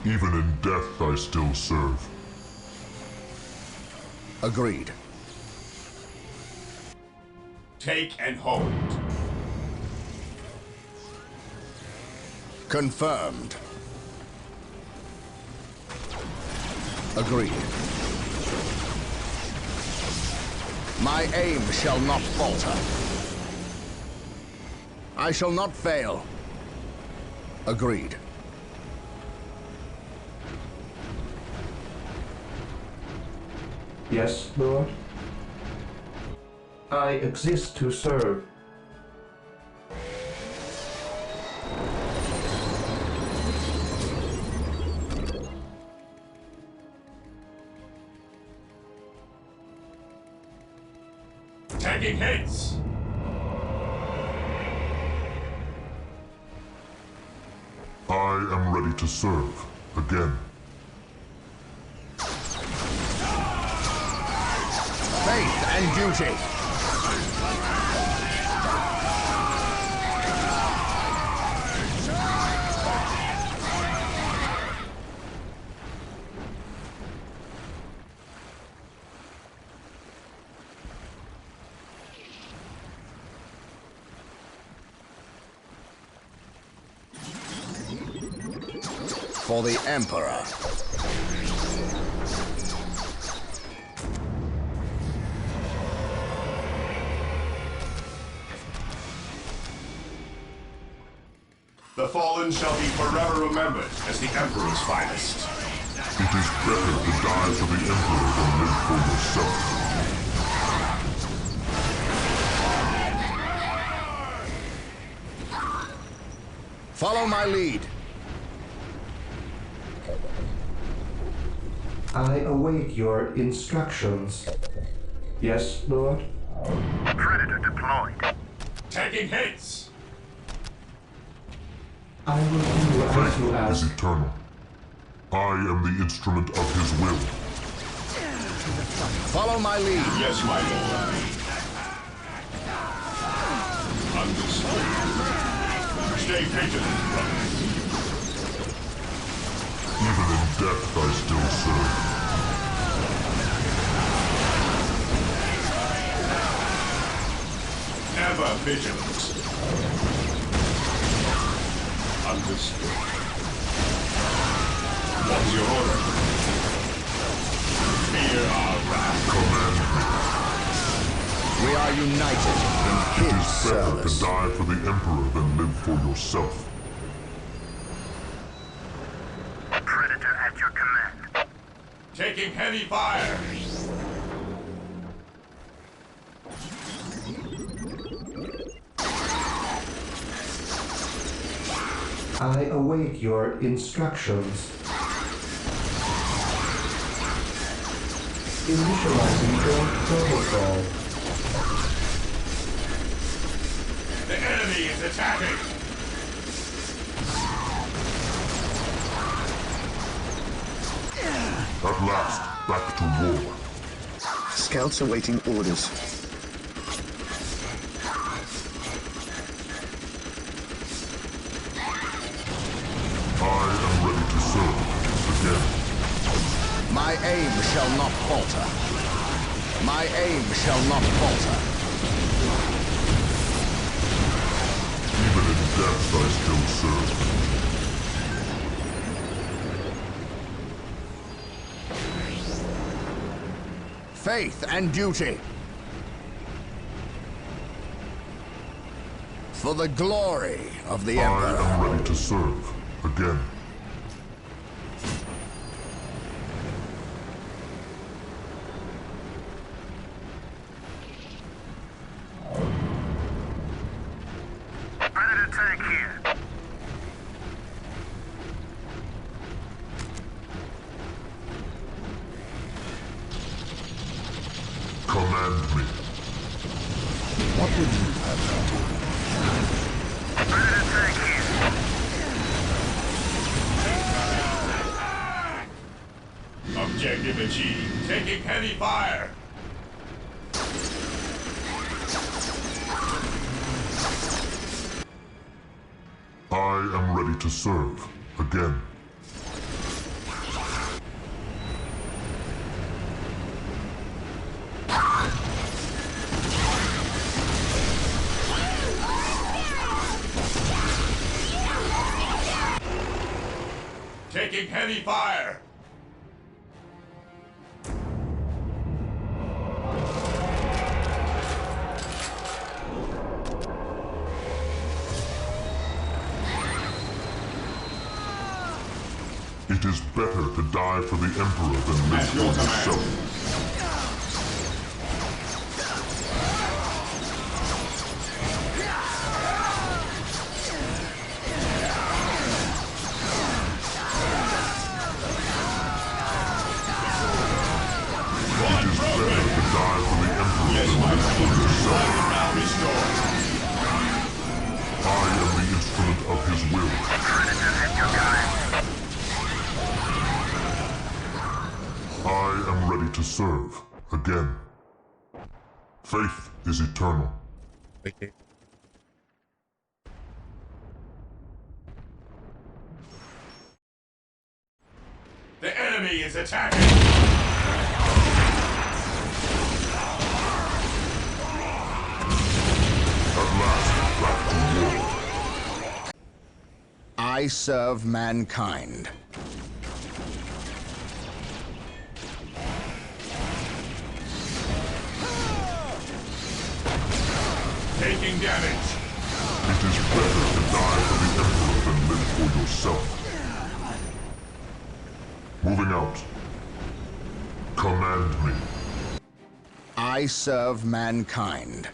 Even in death I still serve. Agreed. Take and hold. Confirmed. Agreed. My aim shall not falter. I shall not fail. Agreed. Yes, Lord? I exist to serve. Taking hits! I am ready to serve. Again. Faith and duty. For the Emperor. The fallen shall be forever remembered as the Emperor's finest. It is better to die for the Emperor than live for yourself. Follow my lead. I await your instructions. Yes, Lord? Predator deployed. Taking hits! I will do as you Fate ask. is eternal. I am the instrument of his will. Follow my lead. Yes, my lord. Understood. Stay vigilant, brothers. Even in death I still serve. Ever vigilant. Understood. What's your order? Fear our wrath. Command We are united in me. It his is better to service. die for the Emperor than live for yourself. Predator at your command. Taking heavy fire. I await your instructions. Initializing jump protocol. The enemy is attacking. At last, back to war. Scouts awaiting orders. I am ready to serve. Again. My aim shall not falter. My aim shall not falter. Even in death I still serve. Faith and duty. For the glory of the Emperor. I am ready to serve. Again. Predator tank here. Command me. What would you have done? Predator tank here. Objective achieved. Taking heavy fire. I am ready to serve. Again. Taking heavy fire! It is better to die for the Emperor than live for yourself. To serve again. Faith is eternal. The enemy is attacking! At last, back to war. I serve mankind. Taking damage. It is better to die for the Emperor than live for yourself. Moving out. Command me. I serve mankind.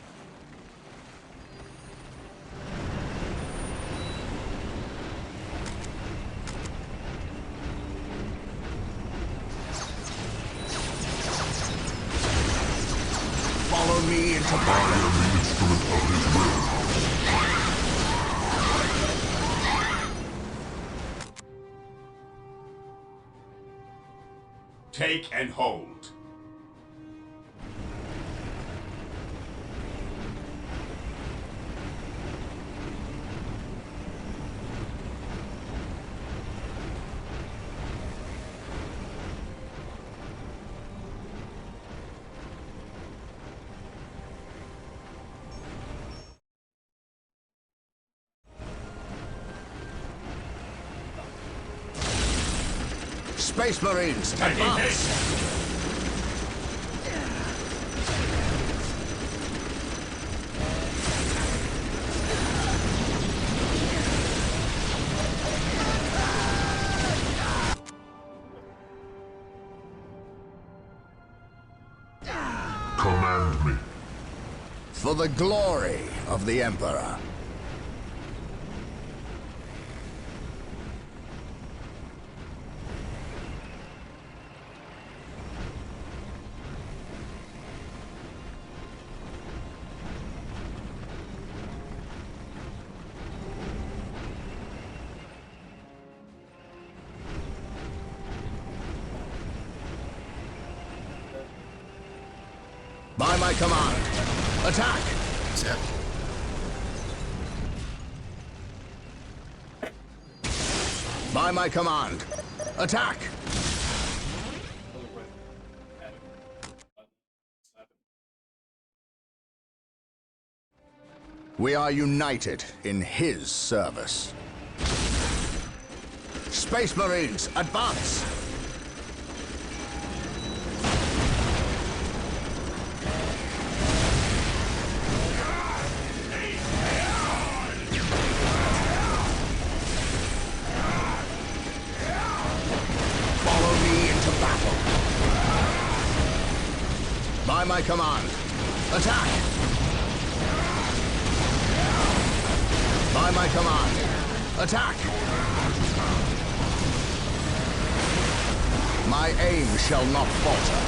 Follow me into battle. I am the instrument of his will. Take and hold. Space Marines, advance! Command me. For the glory of the Emperor. By my command, attack! Set. By my command, attack! We are united in his service. Space Marines, advance! By my command, attack! By my command, attack! My aim shall not falter.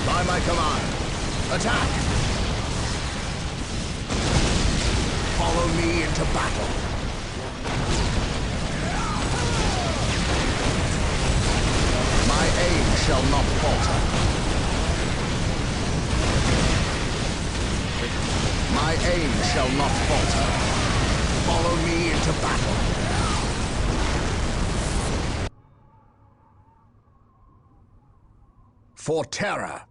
By my command, attack! Follow me into battle. My aim shall not falter. My aim shall not falter. Follow me into battle. For terror.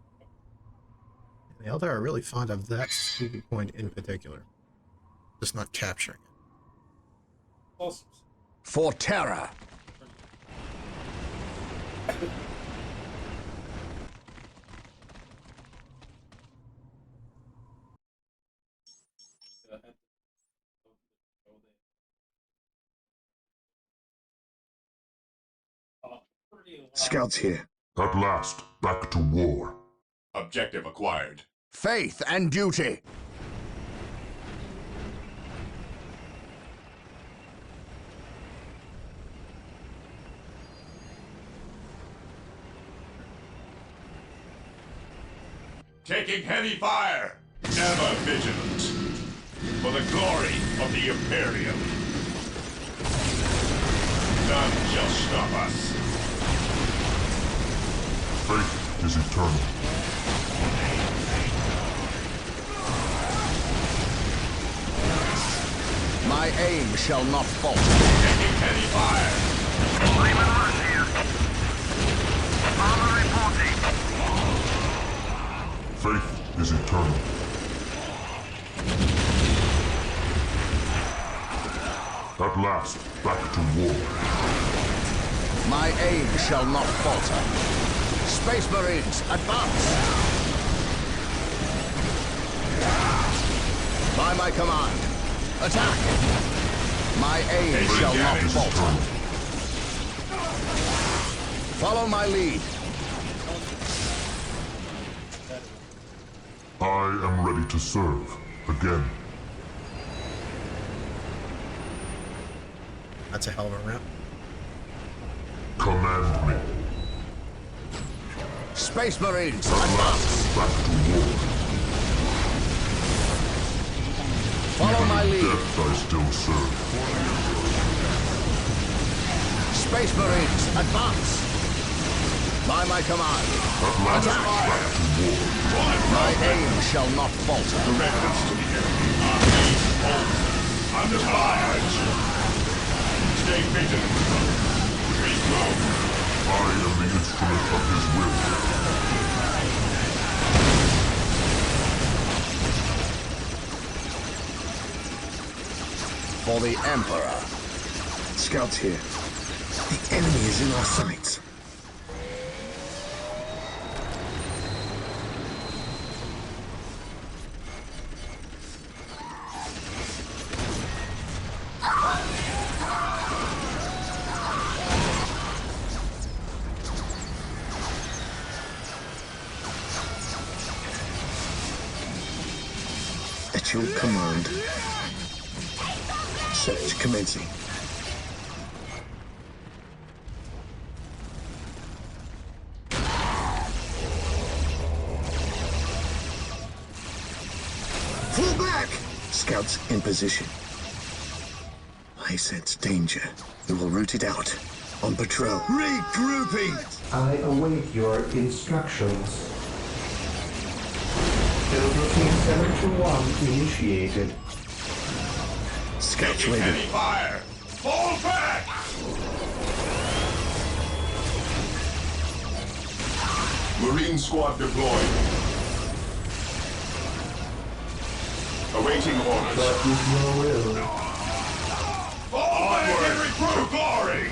The Eldar are really fond of that speaking point in particular. Just not capturing it. For terror! Scouts here. At last, back to war. Objective acquired. Faith and duty! Taking heavy fire! Ever vigilant. For the glory of the Imperium. None shall stop us. Faith is eternal. My aim shall not falter. Taking heavy fire! Lehman Rush here. Armor reporting. Faith is eternal. At last, back to war. My aim shall not falter. Space Marines, advance! By my command, attack! My aim shall not falter. Follow my lead. I am ready to serve again. That's a hell of a ramp. Command me. Space Marines, At advance! last, back to war. Follow Even my in lead. death I still serve. Space Marines, advance! By my command, At last, back to war. my aim shall not falter. Reference to the enemy. Our aim holds. Under fire! Stay vigilant. Regroup. I am the instrument of his will. For the Emperor. Scouts here. The enemy is in our sights. At your command. Search commencing. Fall back! Scouts in position. I sense danger. We will root it out. On patrol. Regrouping! I await your instructions. Build routine 721 initiated. Scouts Taking ready. heavy fire! Fall back! Marine squad deployed. Awaiting orders. But with your will. Fall back and recruit glory!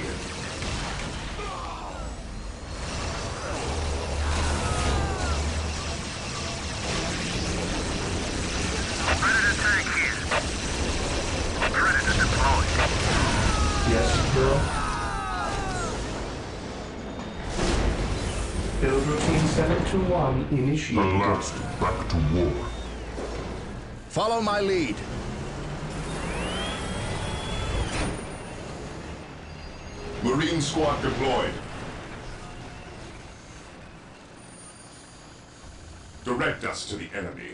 Predator tank here. Predator deployed. Yes, bro. Build routine 721 At initiated. last, back to war. Follow my lead. Marine squad deployed. Direct us to the enemy.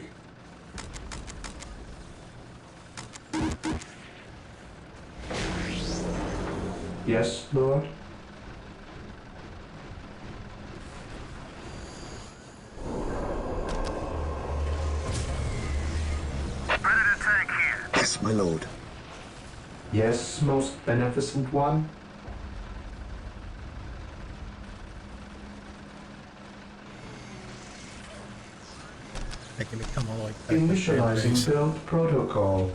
Yes, Lord. Predator tank here. Yes, my lord. Yes, most beneficent one. Making it come all the way back to the Initializing base. build protocol.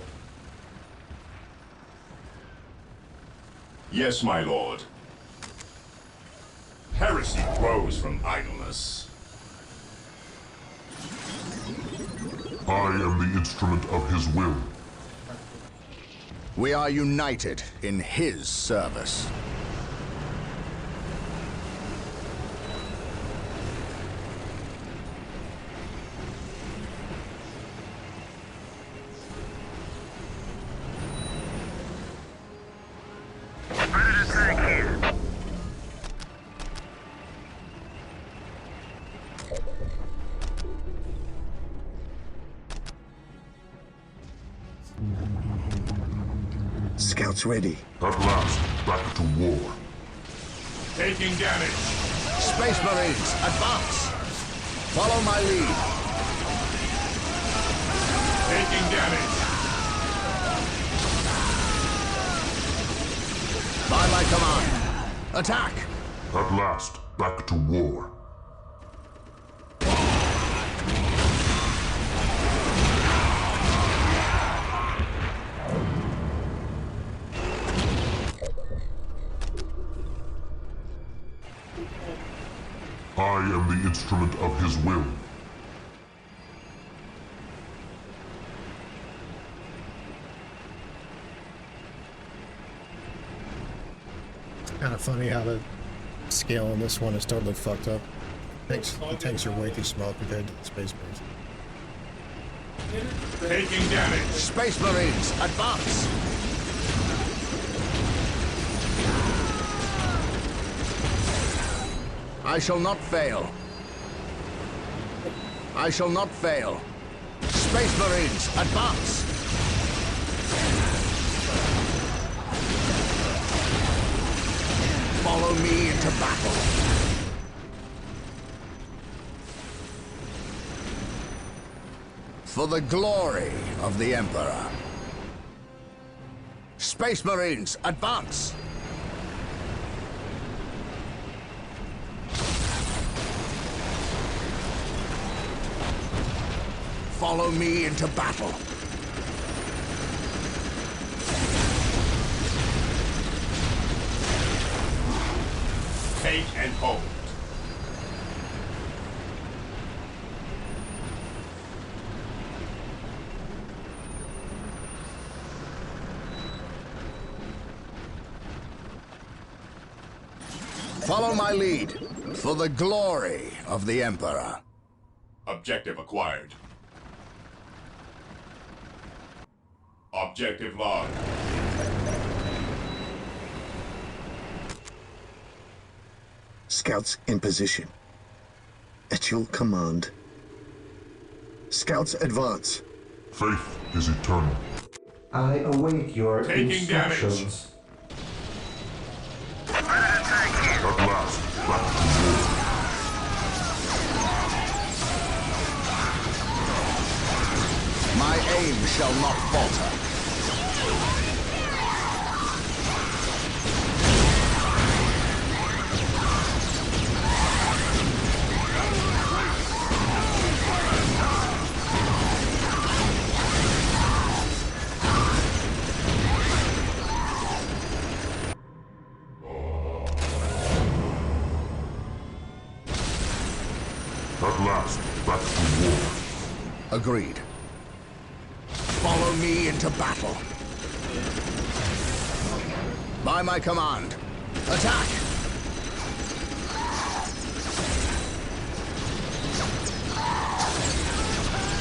Yes, my lord. Heresy grows from idleness. I am the instrument of his will. We are united in his service. Predator tank here. Scouts ready. At last, back to war. Taking damage. Space Marines, advance! Follow my lead. Taking damage. By my command. Attack! At last, back to war. I am the instrument of his will. Kind of funny how the scale on this one is totally fucked up. The tanks are way too small compared to the Space Marines. Taking damage. Space Marines, advance! I shall not fail. I shall not fail. Space Marines, advance! Follow me into battle. For the glory of the Emperor. Space Marines, advance! Follow me into battle. Take and hold. Follow my lead, for the glory of the Emperor. Objective acquired. Objective logged. Scouts in position. At your command. Scouts advance. Faith is eternal. I await your Taking instructions. Predator tank here. At last, back to war. My aim shall not falter. At last, back to war. Agreed. Follow me into battle. By my command, attack!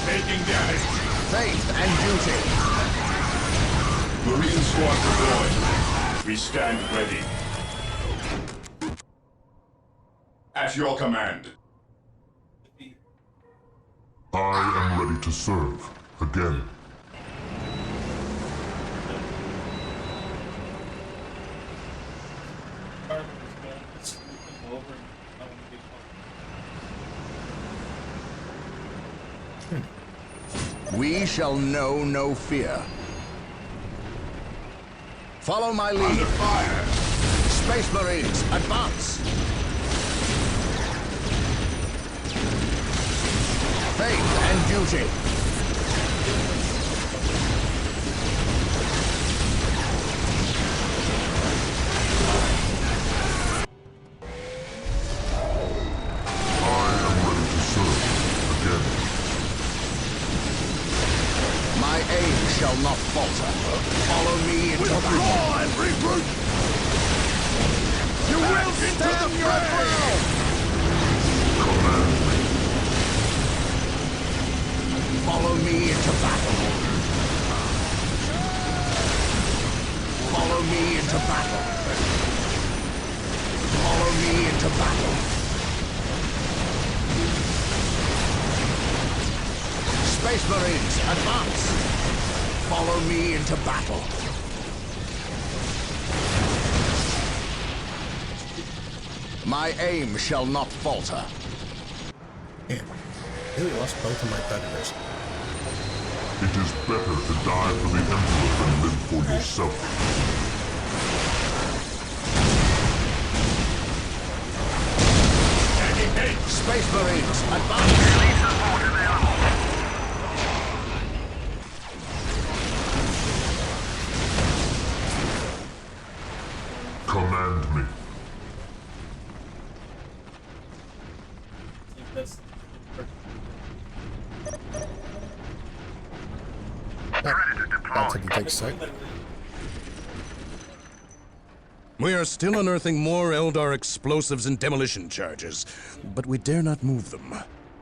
Taking damage. Faith and duty. Marine squad deployed. We stand ready. At your command. I am ready to serve. Again. We shall know no fear. Follow my lead. Under fire. Space Marines, advance! faith and duty. My aim shall not falter. Follow me into battle. And regroup! You will stand your ground! Follow me into battle. Follow me into battle. Follow me into battle. Space Marines, advance! Follow me into battle. My aim shall not falter. Yeah, I really lost both of my predators. It is better to die for the Emperor than live for yourself. Space Marines, advance! Command me. Back to the dig site. We are still unearthing more Eldar explosives and demolition charges, but we dare not move them.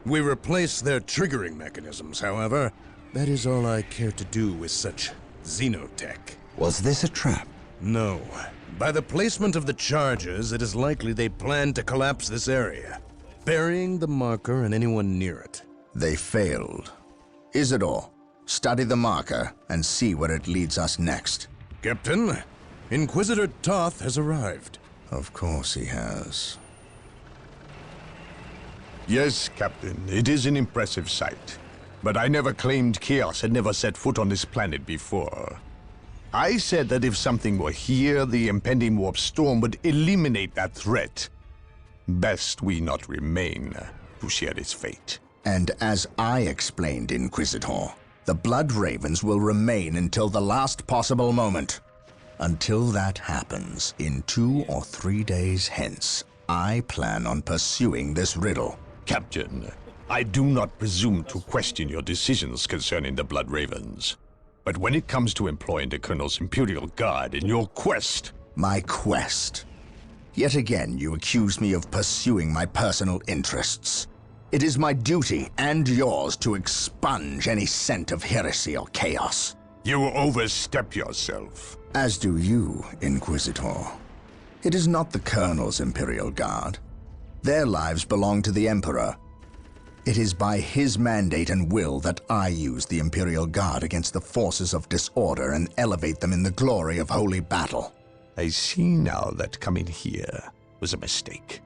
We replace their triggering mechanisms, however. That is all I care to do with such xenotech. Was this a trap? No. By the placement of the charges, it is likely they plan to collapse this area, burying the marker and anyone near it. They failed. Isidore, study the marker and see where it leads us next. Captain, Inquisitor Toth has arrived. Of course he has. Yes, Captain, it is an impressive sight. But I never claimed Chaos had never set foot on this planet before. I said that if something were here, the impending warp storm would eliminate that threat. Best we not remain to share its fate. And as I explained, Inquisitor, the Blood Ravens will remain until the last possible moment. Until that happens, in 2 or 3 days hence, I plan on pursuing this riddle. Captain, I do not presume to question your decisions concerning the Blood Ravens. But when it comes to employing the Colonel's Imperial Guard in your quest... My quest? Yet again you accuse me of pursuing my personal interests. It is my duty, and yours, to expunge any scent of heresy or chaos. You overstep yourself. As do you, Inquisitor. It is not the Colonel's Imperial Guard. Their lives belong to the Emperor. It is by his mandate and will that I use the Imperial Guard against the forces of disorder and elevate them in the glory of holy battle. I see now that coming here was a mistake.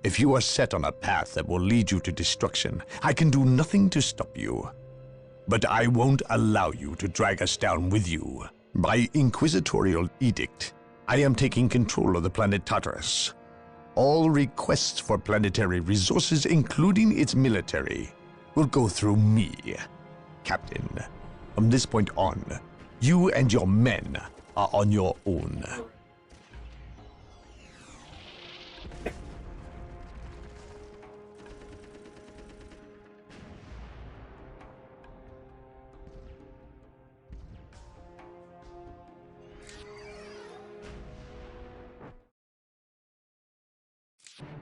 If you are set on a path that will lead you to destruction, I can do nothing to stop you. But I won't allow you to drag us down with you. By inquisitorial edict, I am taking control of the planet Tartarus. All requests for planetary resources, including its military, will go through me. Captain, from this point on, you and your men are on your own.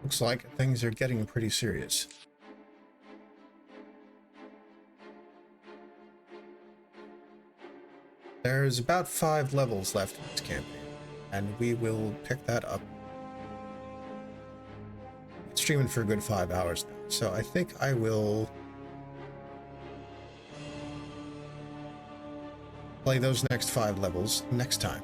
Looks like things are getting pretty serious. There's about 5 levels left in this campaign, and we will pick that up. It's streaming for a good 5 hours now, so I think I will play those next 5 levels next time.